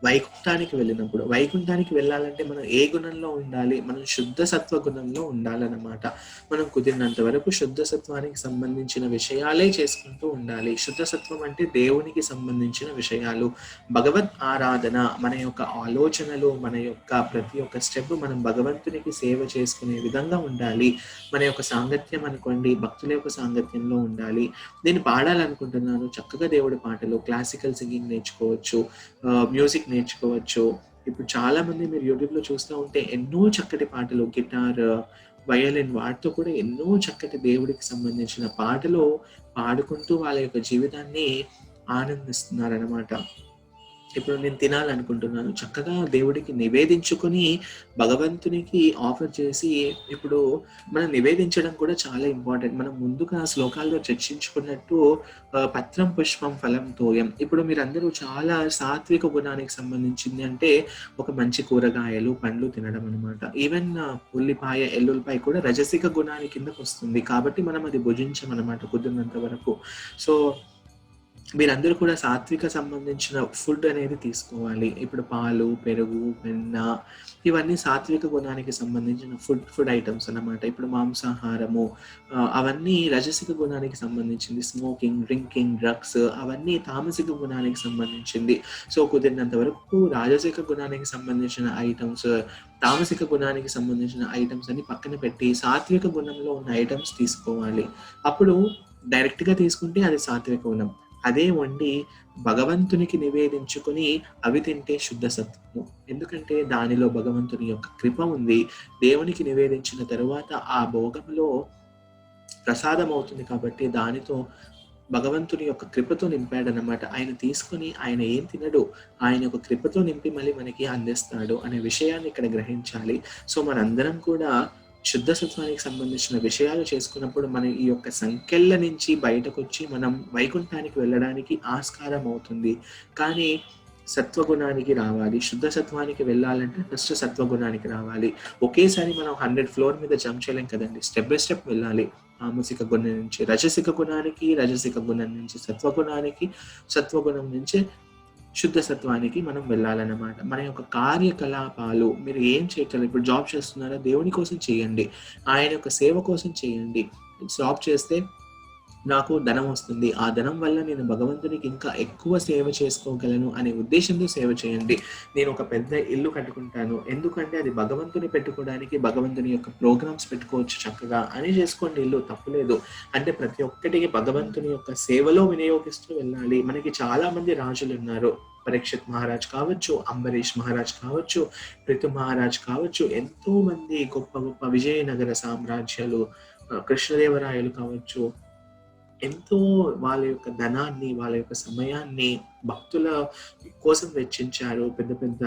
వైకుంఠానికి వెళ్ళాలంటే మనం ఏ గుణంలో ఉండాలి? మనం శుద్ధ సత్వ గుణంలో ఉండాలన్నమాట. మనం కుదిరినంత వరకు శుద్ధ సత్వానికి సంబంధించిన విషయాలే చేసుకుంటూ ఉండాలి. శుద్ధ సత్వం అంటే దేవునికి సంబంధించిన విషయాలు, భగవద్ ఆరాధన, మన యొక్క ఆలోచనలు, మన యొక్క ప్రతి ఒక్క స్టెప్ మనం భగవంతునికి సేవ చేసుకునే విధంగా ఉండాలి. మన యొక్క సాంగత్యం అనుకోండి, భక్తుల యొక్క సాంగత్యంలో ఉండాలి. నేను పాడాలనుకుంటున్నాను, చక్కగా దేవుడి పాటలు, క్లాసికల్ సింగింగ్ నేర్చుకోవచ్చు, మ్యూజిక్ నేర్చుకోవచ్చు. ఇప్పుడు చాలా మంది మీరు యూట్యూబ్లో చూస్తూ ఉంటే ఎన్నో చక్కటి పాటలు, గిటార్, వయలిన్ వాటితో కూడా ఎన్నో చక్కటి దేవుడికి సంబంధించిన పాటలు పాడుకుంటూ వాళ్ళ యొక్క జీవితాన్ని ఆనందిస్తున్నారన్నమాట. ఇప్పుడు నేను తినాలనుకుంటున్నాను, చక్కగా దేవుడికి నివేదించుకొని భగవంతునికి ఆఫర్ చేసి, ఇప్పుడు మనం నివేదించడం కూడా చాలా ఇంపార్టెంట్. మనం ముందుగా శ్లోకాల్లో చర్చించుకున్నట్టు పత్రం పుష్పం ఫలం తోయం. ఇప్పుడు మీరందరూ చాలా సాత్విక గుణానికి సంబంధించింది అంటే ఒక మంచి కూరగాయలు, పండ్లు తినడం అనమాట. ఈవెన్ ఉల్లిపాయ, ఎల్లుల్లిపాయ కూడా రజసిక గుణాని కిందకు వస్తుంది. కాబట్టి మనం అది భుజించమన్నమాట కుదిరినంత వరకు. సో మీరందరూ కూడా సాత్విక సంబంధించిన ఫుడ్ అనేది తీసుకోవాలి. ఇప్పుడు పాలు, పెరుగు, వెన్న ఇవన్నీ సాత్విక గుణానికి సంబంధించిన ఫుడ్ ఐటమ్స్ అన్నమాట. ఇప్పుడు మాంసాహారము అవన్నీ రజసిక గుణానికి సంబంధించింది. స్మోకింగ్, డ్రింకింగ్, డ్రగ్స్ అవన్నీ తామసిక గుణానికి సంబంధించింది. సో కుదిరినంత వరకు రాజసిక గుణానికి సంబంధించిన ఐటమ్స్, తామసిక గుణానికి సంబంధించిన ఐటమ్స్ అని పక్కన పెట్టి సాత్విక గుణంలో ఉన్న ఐటమ్స్ తీసుకోవాలి. అప్పుడు డైరెక్ట్గా తీసుకుంటే అది సాత్విక గుణం. అదే వండి భగవంతునికి నివేదించుకొని అవి తింటే శుద్ధ సత్వము. ఎందుకంటే దానిలో భగవంతుని యొక్క కృప ఉంది. దేవునికి నివేదించిన తరువాత ఆ భోగంలో ప్రసాదం అవుతుంది కాబట్టి దానితో భగవంతుని యొక్క కృపతో నింపాడనమాట. ఆయన తీసుకొని ఆయన ఏం తినడు, ఆయన యొక్క కృపతో నింపి మళ్ళీ మనకి అందిస్తాడు అనే విషయాన్ని ఇక్కడ గ్రహించాలి. సో మనందరం కూడా శుద్ధ సత్వానికి సంబంధించిన విషయాలు చేసుకున్నప్పుడు మనం ఈ యొక్క సంఖ్యల నుంచి బయటకు వచ్చి మనం వైకుంఠానికి వెళ్ళడానికి ఆస్కారం అవుతుంది. కానీ సత్వగుణానికి రావాలి. శుద్ధ సత్వానికి వెళ్ళాలంటే ఫస్ట్ సత్వగుణానికి రావాలి. ఒకేసారి మనం 100 ఫ్లోర్ మీద జంప్ చేయలేం కదండి. స్టెప్ బై స్టెప్ వెళ్ళాలి. తామసిక గుణం నుంచి రజసిక గుణానికి, రజసిక గుణం నుంచి సత్వగుణానికి, సత్వగుణం నుంచి శుద్ధ సత్వానికి మనం వెళ్ళాలన్నమాట. మన యొక్క కార్యకలాపాలు మీరు ఏం చేయగలరు? ఇప్పుడు జాబ్ చేస్తున్నారా, దేవుని కోసం చేయండి, ఆయన యొక్క సేవ కోసం చేయండి. జాబ్ చేస్తే నాకు ధనం వస్తుంది, ఆ ధనం వల్ల నేను భగవంతునికి ఇంకా ఎక్కువ సేవ చేసుకోగలను అనే ఉద్దేశంతో సేవ చేయండి. నేను ఒక పెద్ద ఇల్లు కట్టుకుంటాను, ఎందుకంటే అది భగవంతుని పెట్టుకోవడానికి, భగవంతుని యొక్క ప్రోగ్రామ్స్ పెట్టుకోవచ్చు చక్కగా అని చేసుకోండి, ఇల్లు తప్పులేదు. అంటే ప్రతి ఒక్కటికి భగవంతుని యొక్క సేవలో వినియోగిస్తూ వెళ్ళాలి. మనకి చాలా మంది రాజులు ఉన్నారు. పరీక్షిత్ మహారాజ్ కావచ్చు, అంబరీష్ మహారాజ్ కావచ్చు, పృథు మహారాజ్ కావచ్చు, ఎంతో మంది గొప్ప గొప్ప విజయనగర సామ్రాజ్యాలు, కృష్ణదేవరాయలు కావచ్చు, ఎంతో వాళ్ళ యొక్క ధనాన్ని, వాళ్ళ యొక్క సమయాన్ని భక్తుల కోసం వెచ్చించారు. పెద్ద పెద్ద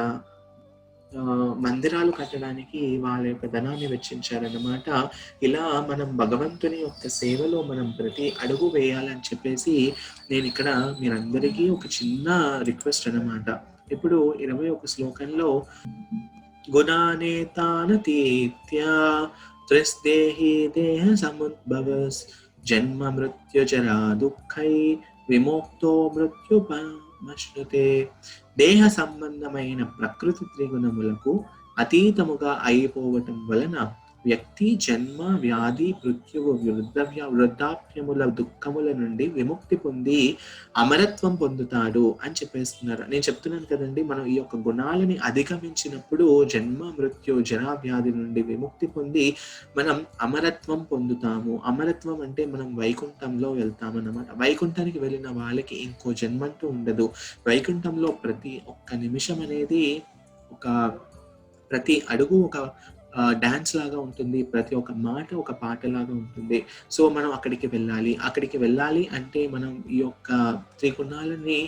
మందిరాలు కట్టడానికి వాళ్ళ యొక్క ధనాన్ని వెచ్చించారన్నమాట. ఇలా మనం భగవంతుని యొక్క సేవలో మనం ప్రతి అడుగు వేయాలని చెప్పేసి నేను ఇక్కడ మీరందరికీ ఒక చిన్న రిక్వెస్ట్ అన్నమాట. ఇప్పుడు 21 శ్లోకంలో గుణానేతానతీత్య త్రిస్దేహి దేహ సముద్భవస్ జన్మ మృత్యుజరా దుఃఖై విమోక్తో మృత్యుపమశ్నుతే. దేహ సంబంధమైన ప్రకృతి త్రిగుణములకు అతీతముగా అయిపోవటం వలన వ్యక్తి జన్మ, వ్యాధి, మృత్యువు, వృద్ధాప్యముల దుఃఖముల నుండి విముక్తి పొంది అమరత్వం పొందుతాడు అని చెప్పేస్తున్నారు. నేను చెప్తున్నాను కదండి, మనం ఈ యొక్క గుణాలని అధిగమించినప్పుడు జన్మ, మృత్యు, జరా, వ్యాధి నుండి విముక్తి పొంది మనం అమరత్వం పొందుతాము. అమరత్వం అంటే మనం వైకుంఠంలో వెళ్తామన్నమాట. వైకుంఠానికి వెళ్ళిన వాళ్ళకి ఇంకో జన్మంటూ ఉండదు. వైకుంఠంలో ప్రతి ఒక్క నిమిషం అనేది ఒక, ప్రతి అడుగు ఒక డాన్స్ లాగా ఉంటుంది. ప్రతి ఒక్క మాట ఒక పాటలాగా ఉంటుంది. సో మనం అక్కడికి వెళ్ళాలి అంటే మనం ఈ యొక్క త్రిగుణాలని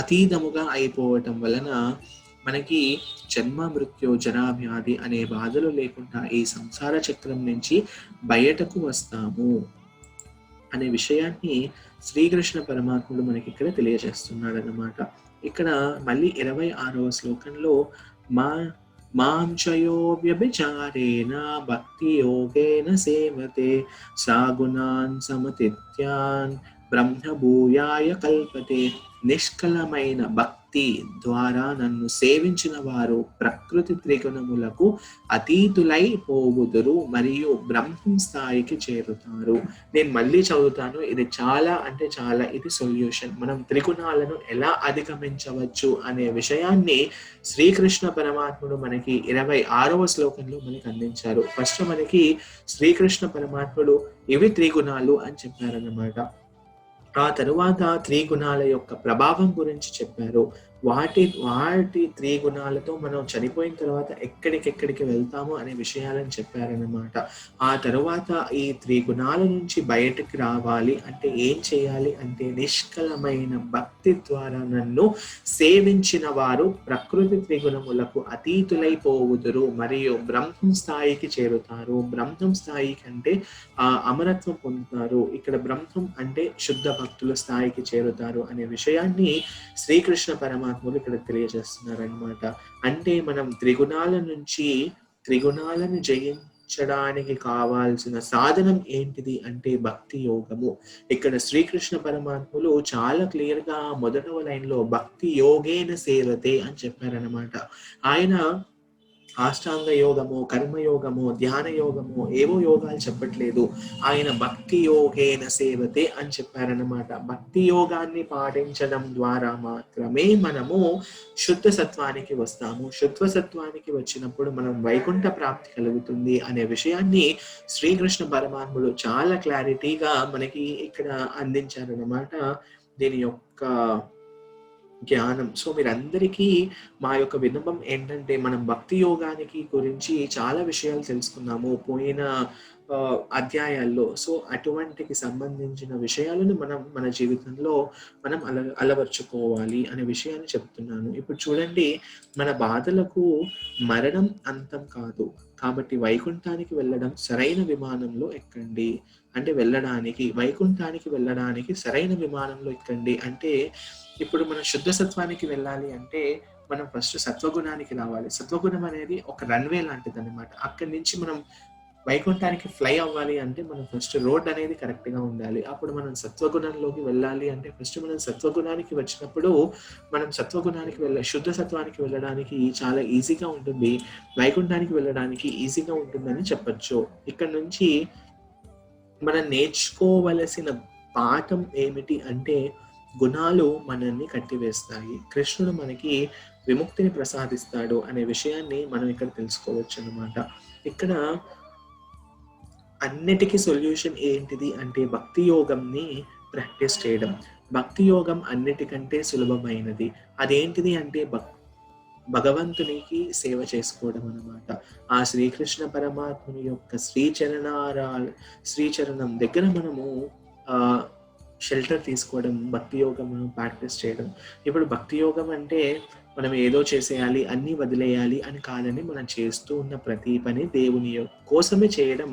అతీతముగా అయిపోవటం వలన మనకి జన్మ, మృత్యు, జరా, వ్యాధి అనే బాధలు లేకుండా ఈ సంసార చక్రం నుంచి బయటకు వస్తాము అనే విషయాన్ని శ్రీకృష్ణ పరమాత్ముడు మనకి ఇక్కడ తెలియజేస్తున్నాడు అన్నమాట. ఇక్కడ మళ్ళీ 26వ శ్లోకంలో మాంచయో వ్యభిచారేణ భక్తి యోగేన సేవతే సాగుణాన్ సమతిత్యాన్ బ్రహ్మభూయాయ కల్పతే. నిష్కలమైన భక్తి ద్వారా నన్ను సేవించిన వారు ప్రకృతి త్రిగుణములకు అతీతులై పోవుదురు మరియు బ్రహ్మం స్థాయికి చేరుతారు. నేను మళ్ళీ చదువుతాను. ఇది చాలా అంటే చాలా, ఇది సొల్యూషన్. మనం త్రిగుణాలను ఎలా అధిగమించవచ్చు అనే విషయాన్ని శ్రీకృష్ణ పరమాత్ముడు మనకి 26వ శ్లోకంలో మనకి అందించారు. ఫస్ట్ మనకి శ్రీకృష్ణ పరమాత్ముడు ఇవి త్రిగుణాలు అని చెప్పారన్నమాట. ఆ తరువాత త్రిగుణాల యొక్క ప్రభావం గురించి చెప్పారు. వాటి త్రిగుణాలతో మనం చనిపోయిన తర్వాత ఎక్కడికెక్కడికి వెళ్తాము అనే విషయాలను చెప్పారన్నమాట. ఆ తరువాత ఈ త్రిగుణాల నుంచి బయటకు రావాలి అంటే ఏం చేయాలి అంటే నిష్కలమైన భక్తి ద్వారా నన్ను సేవించిన వారు ప్రకృతి త్రిగుణములకు అతీతులైపోవుదురు మరియు బ్రహ్మం స్థాయికి చేరుతారు. బ్రహ్మం స్థాయి కంటే అమరత్వం పొందుతారు. ఇక్కడ బ్రహ్మం అంటే శుద్ధ భక్తుల స్థాయికి చేరుతారు అనే విషయాన్ని శ్రీకృష్ణ పరమాత్ముడు ఇక్కడ తెలియజేస్తున్నారనమాట. అంటే మనం త్రిగుణాలను జయించడానికి కావాల్సిన సాధనం ఏంటిది అంటే భక్తి యోగము. ఇక్కడ శ్రీకృష్ణ పరమాత్ములు చాలా క్లియర్ గా మొదటవ లైన్ లో భక్తి యోగేన సేవతే అని చెప్పారనమాట. ఆయన అష్టాంగ యోగము, కర్మయోగము, ధ్యాన యోగము, ఏవో యోగాలు చెప్పట్లేదు. ఆయన భక్తి యోగేన సేవతే అని చెప్పారనమాట. భక్తి యోగాన్ని పాటించడం ద్వారా మాత్రమే మనము శుద్ధ సత్వానికి వస్తాము. శుద్ధ సత్వానికి వచ్చినప్పుడు మనం వైకుంఠ ప్రాప్తి కలుగుతుంది అనే విషయాన్ని శ్రీకృష్ణ పరమాత్ముడు చాలా క్లారిటీగా మనకి ఇక్కడ అందించారనమాట. దీని యొక్క జ్ఞానం. సో మీరందరికీ మా యొక్క విన్నపం ఏంటంటే, మనం భక్తి యోగానికి గురించి చాలా విషయాలు తెలుసుకున్నాము పోయిన అధ్యాయాల్లో. సో అటువంటికి సంబంధించిన విషయాలను మనం మన జీవితంలో మనం అలవర్చుకోవాలి అనే విషయాన్ని చెప్తున్నాను. ఇప్పుడు చూడండి, మన బాధలకు మరణం అంతం కాదు. కాబట్టి వైకుంఠానికి వెళ్ళడం సరైన విమానంలో ఎక్కండి అంటే వైకుంఠానికి వెళ్ళడానికి సరైన విమానంలో ఎక్కండి అంటే, ఇప్పుడు మనం శుద్ధ సత్వానికి వెళ్ళాలి అంటే మనం ఫస్ట్ సత్వగుణానికి రావాలి. సత్వగుణం అనేది ఒక రన్వే లాంటిది అనమాట. అక్కడి నుంచి మనం వైకుంఠానికి ఫ్లై అవ్వాలి అంటే మనం ఫస్ట్ రోడ్ అనేది కరెక్ట్ గా ఉండాలి. అప్పుడు మనం సత్వగుణంలోకి వెళ్ళాలి అంటే ఫస్ట్ మనం సత్వగుణానికి వచ్చినప్పుడు మనం సత్వగుణానికి శుద్ధ సత్వానికి వెళ్ళడానికి చాలా ఈజీగా ఉంటుంది, వైకుంఠానికి వెళ్ళడానికి ఈజీగా ఉంటుందని చెప్పచ్చు. ఇక్కడ నుంచి మనం నేర్చుకోవలసిన పాఠం ఏమిటి అంటే, గుణాలు మనల్ని కట్టివేస్తాయి, కృష్ణుడు మనకి విముక్తిని ప్రసాదిస్తాడు అనే విషయాన్ని మనం ఇక్కడ తెలుసుకోవచ్చు అన్నమాట. ఇక్కడ అన్నిటికీ సొల్యూషన్ ఏంటిది అంటే భక్తి యోగంని ప్రాక్టీస్ చేయడం. భక్తి యోగం అన్నిటికంటే సులభమైనది. అదేంటిది అంటే భగవంతునికి సేవ చేసుకోవడం అన్నమాట. ఆ శ్రీకృష్ణ పరమాత్ముని యొక్క శ్రీచరణం దగ్గర మనము షెల్టర్ తీసుకోవడం, భక్తి యోగమును ప్రాక్టీస్ చేయడం. ఇప్పుడు భక్తి యోగం అంటే మనం ఏదో చేసేయాలి, అన్ని వదిలేయాలి అని కాదని, మనం చేస్తూ ఉన్న ప్రతి పని దేవుని కోసమే చేయడం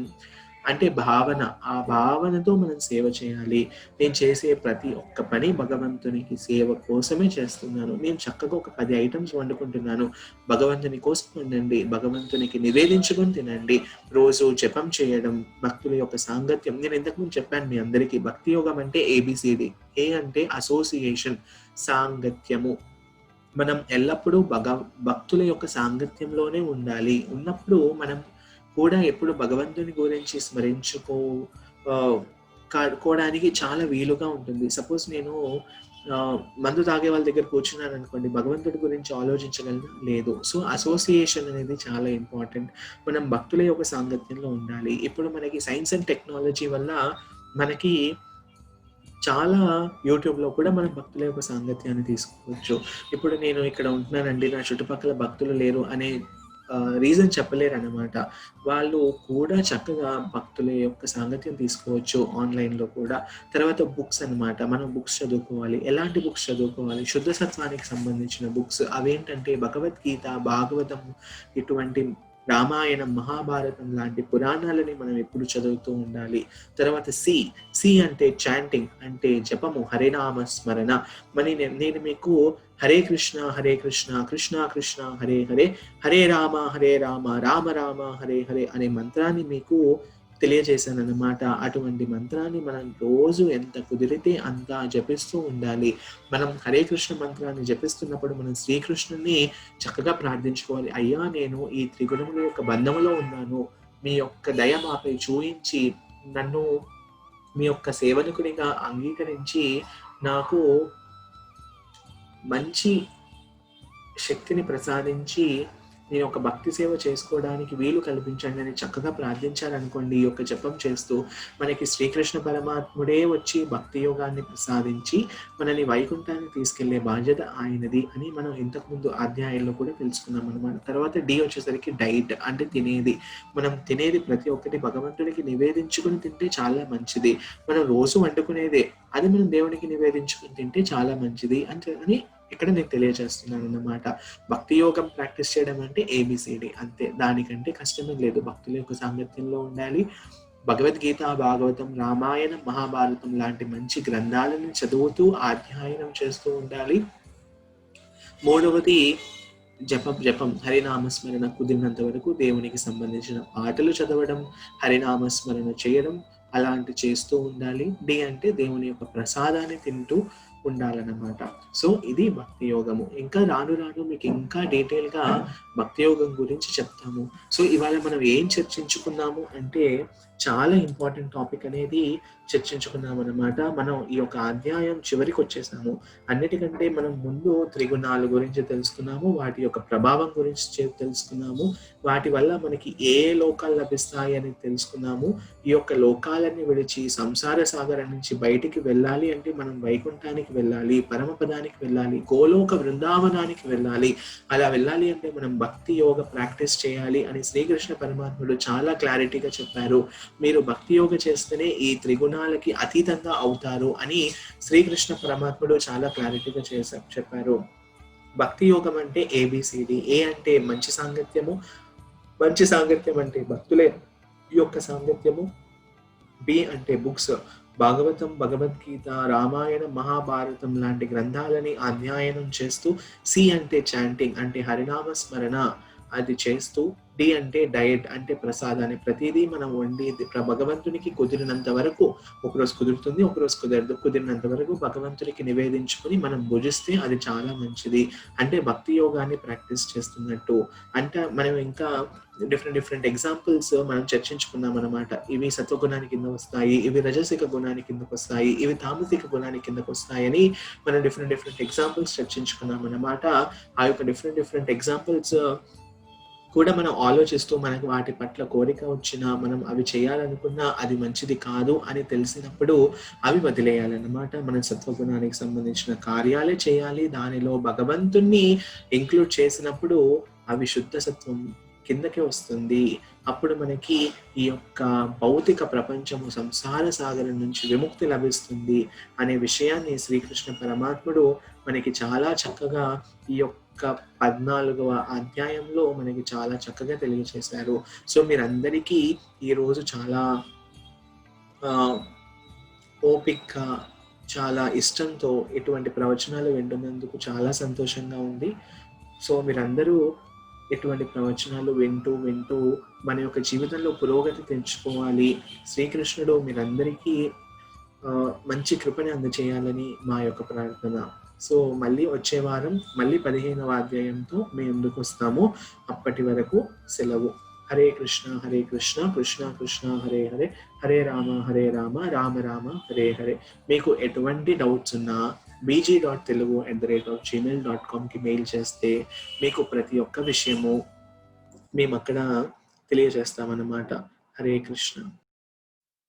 అంటే భావన. ఆ భావనతో మనం సేవ చేయాలి. నేను చేసే ప్రతి ఒక్క పని భగవంతునికి సేవ కోసమే చేస్తున్నాను. నేను చక్కగా ఒక 10 ఐటమ్స్ వండుకుంటున్నాను, భగవంతుని కోసం వండండి, భగవంతునికి నివేదించుకొని తినండి. రోజు జపం చేయడం, భక్తుల యొక్క సాంగత్యం. నేను ఇంతకుముందు చెప్పాను మీ అందరికీ, భక్తి యోగం అంటే ABCD. ఏ అంటే అసోసియేషన్, సాంగత్యము. మనం ఎల్లప్పుడూ భక్తుల యొక్క సాంగత్యంలోనే ఉండాలి. ఉన్నప్పుడు మనం కూడా ఎప్పుడు భగవంతుని గురించి కోవడానికి చాలా వీలుగా ఉంటుంది. సపోజ్ నేను మందు తాగే వాళ్ళ దగ్గర కూర్చున్నాను అనుకోండి, భగవంతుడి గురించి ఆలోచించగలనా? లేదు. సో అసోసియేషన్ అనేది చాలా ఇంపార్టెంట్. మనం భక్తుల యొక్క సాంగత్యంలో ఉండాలి. ఇప్పుడు మనకి సైన్స్ అండ్ టెక్నాలజీ వల్ల మనకి చాలా యూట్యూబ్‌లో కూడా మనం భక్తుల యొక్క సాంగత్యాన్ని తీసుకోవచ్చు. ఇప్పుడు నేను ఇక్కడ ఉంటున్నానండి, నా చుట్టుపక్కల భక్తులు లేరు అనే రీజన్ చెప్పలేరనమాట. వాళ్ళు కూడా చక్కగా భక్తుల యొక్క సాంగత్యం తీసుకోవచ్చు ఆన్‌లైన్‌లో కూడా. తర్వాత బుక్స్ అనమాట. మనం బుక్స్ చదువుకోవాలి. ఎలాంటి బుక్స్ చదువుకోవాలి? శుద్ధ సత్వానికి సంబంధించిన బుక్స్. అవేంటంటే భగవద్గీత, భాగవతం, ఇటువంటి రామాయణం, మహాభారతం లాంటి పురాణాలని మనం ఎప్పుడు చదువుతూ ఉండాలి. తర్వాత సి అంటే చాంటింగ్, అంటే జపము, హరినామ స్మరణ. నేను మీకు హరే కృష్ణ హరే కృష్ణ, కృష్ణ కృష్ణ హరే హరే, హరే రామ హరే రామ, రామ రామ హరే హరే అనే మంత్రాన్ని మీకు తెలియజేశానన్నమాట. అటువంటి మంత్రాన్ని మనం రోజు ఎంత కుదిరితే అంత జపిస్తూ ఉండాలి. మనం హరే కృష్ణ మంత్రాన్ని జపిస్తున్నప్పుడు మనం శ్రీకృష్ణుని చక్కగా ప్రార్థించుకోవాలి. అయ్యా, నేను ఈ త్రిగుణముల యొక్క బంధములో ఉన్నాను, మీ యొక్క దయ మాపై చూయించి నన్ను మీ యొక్క సేవకునిగా అంగీకరించి నాకు మంచి శక్తిని ప్రసాదించి నేను ఒక భక్తి సేవ చేసుకోవడానికి వీలు కల్పించండి అని చక్కగా ప్రార్థించారనుకోండి. ఈ యొక్క జపం చేస్తూ మనకి శ్రీకృష్ణ పరమాత్ముడే వచ్చి భక్తి యోగాన్ని ప్రసాదించి మనని వైకుంఠాన్ని తీసుకెళ్లే బాధ్యత ఆయనది అని మనం ఇంతకుముందు అధ్యాయంలో కూడా తెలుసుకున్నాం అనమాట. తర్వాత డి వచ్చేసరికి డైట్, అంటే తినేది. మనం తినేది ప్రతి ఒక్కటి భగవంతుడికి నివేదించుకుని తింటే చాలా మంచిది. మనం రోజు వండుకునేదే, అది మనం దేవునికి నివేదించుకుని తింటే చాలా మంచిది అని ఇక్కడ నేను తెలియజేస్తున్నాను అన్నమాట. భక్తి యోగం ప్రాక్టీస్ చేయడం అంటే ఏబిసిడి అంతే, దానికంటే కష్టమే లేదు. భక్తుల యొక్క సాంగత్యంలో ఉండాలి. భగవద్గీత, భాగవతం, రామాయణం, మహాభారతం లాంటి మంచి గ్రంథాలను చదువుతూ అధ్యయనం చేస్తూ ఉండాలి. మూడవది జపం, హరినామస్మరణ. కుదిరినంత వరకు దేవునికి సంబంధించిన పాటలు చదవడం, హరినామస్మరణ చేయడం అలాంటి చేస్తూ ఉండాలి. డి అంటే దేవుని యొక్క ప్రసాదాన్ని తింటూ ఉండాలన్నమాట. సో ఇది భక్తి యోగము. ఇంకా రాను మీకు ఇంకా డీటెయిల్గా భక్తి యోగం గురించి చెప్తాము. సో ఇవాళ మనం ఏం చర్చించుకున్నాము అంటే చాలా ఇంపార్టెంట్ టాపిక్ అనేది చర్చించుకున్నాం అనమాట. మనం ఈ యొక్క అధ్యాయం చివరికి వచ్చేసాము. అన్నిటికంటే మనం ముందు త్రిగుణాల గురించి తెలుసుకున్నాము, వాటి యొక్క ప్రభావం గురించి తెలుసుకున్నాము, వాటి వల్ల మనకి ఏ లోకాలు లభిస్తాయి అని తెలుసుకున్నాము. ఈ యొక్క లోకాలన్నీ విడిచి సంసార సాగరం నుంచి బయటికి వెళ్ళాలి అంటే మనం వైకుంఠానికి వెళ్ళాలి, పరమపదానికి వెళ్ళాలి, గోలోక బృందావనానికి వెళ్ళాలి. అలా వెళ్ళాలి అంటే మనం భక్తి యోగ ప్రాక్టీస్ చేయాలి అని శ్రీకృష్ణ పరమాత్ముడు చాలా క్లారిటీగా చెప్పారు. మీరు భక్తి యోగ చేస్తేనే ఈ త్రిగుణాలకి అతీతంగా అవుతారు అని శ్రీకృష్ణ పరమాత్ముడు చాలా క్లారిటీగా చెప్పారు. భక్తి యోగం అంటే ఏబిసిడి. ఏ అంటే మంచి సాంగత్యము, మంచి సాంగత్యం అంటే భక్తులే యొక్క సాంగత్యము. బి అంటే బుక్స్, భాగవతం, భగవద్గీత, రామాయణం, మహాభారతం లాంటి గ్రంథాలని అధ్యయనం చేస్తూ. సి అంటే చాంటింగ్, అంటే హరినామ స్మరణ అది చేస్తూ. డి అంటే డయట్, అంటే ప్రసాదాన్ని. ప్రతిదీ మనం వండి భగవంతునికి కుదిరినంత వరకు, ఒకరోజు కుదురుతుంది, ఒకరోజు కుదరదు, కుదిరినంత వరకు భగవంతునికి నివేదించుకుని మనం భుజిస్తే అది చాలా మంచిది. అంటే భక్తి యోగాన్ని ప్రాక్టీస్ చేస్తున్నట్టు. అంటే మనం ఇంకా డిఫరెంట్ ఎగ్జాంపుల్స్ మనం చర్చించుకున్నాం అనమాట. ఇవి సత్వగుణానికి కింద వస్తాయి, ఇవి రజసిక గుణానికి కిందకు వస్తాయి, ఇవి తామసిక గుణానికి కిందకు వస్తాయని మనం డిఫరెంట్ ఎగ్జాంపుల్స్ చర్చించుకున్నాం అనమాట. ఆ యొక్క డిఫరెంట్ ఎగ్జాంపుల్స్ కూడా మనం ఆలోచిస్తూ మనకు వాటి పట్ల కోరిక వచ్చినా, మనం అవి చేయాలనుకున్నా అది మంచిది కాదు అని తెలిసినప్పుడు అవి వదిలేయాలన్నమాట. మనం సత్వగుణానికి సంబంధించిన కార్యాలే చేయాలి. దానిలో భగవంతుణ్ణి ఇంక్లూడ్ చేసినప్పుడు అవి శుద్ధ సత్వం కిందకి వస్తుంది. అప్పుడు మనకి ఈ యొక్క భౌతిక ప్రపంచము, సంసార సాగరం నుంచి విముక్తి లభిస్తుంది అనే విషయాన్ని శ్రీకృష్ణ పరమాత్ముడు మనకి చాలా చక్కగా ఈ యొక్క 14వ అధ్యాయంలో మనకి చాలా చక్కగా తెలియజేశారు. సో మీరందరికీ ఈరోజు చాలా ఓపికగా, చాలా ఇష్టంతో ఇటువంటి ప్రవచనాలు వింటున్నందుకు చాలా సంతోషంగా ఉంది. సో మీరందరూ ఇటువంటి ప్రవచనాలు వింటూ మన యొక్క జీవితంలో పురోగతి తెచ్చుకోవాలి. శ్రీకృష్ణుడు మీరందరికీ మంచి కృపని అందచేయాలని మా యొక్క ప్రార్థన. సో మళ్ళీ వచ్చే వారం మళ్ళీ 15వ అధ్యాయంతో మీ ముందుకు వస్తాము. అప్పటి వరకు సెలవు. హరే కృష్ణ హరే కృష్ణ కృష్ణ కృష్ణ హరే హరే హరే రామ రామ రామ హరే హరే. మీకు ఎటువంటి డౌట్స్ ఉన్నా bg.telugu@gmail.comకి మెయిల్ చేస్తే మీకు ప్రతి ఒక్క విషయము మేము అక్కడ తెలియజేస్తామన్నమాట. హరే కృష్ణ.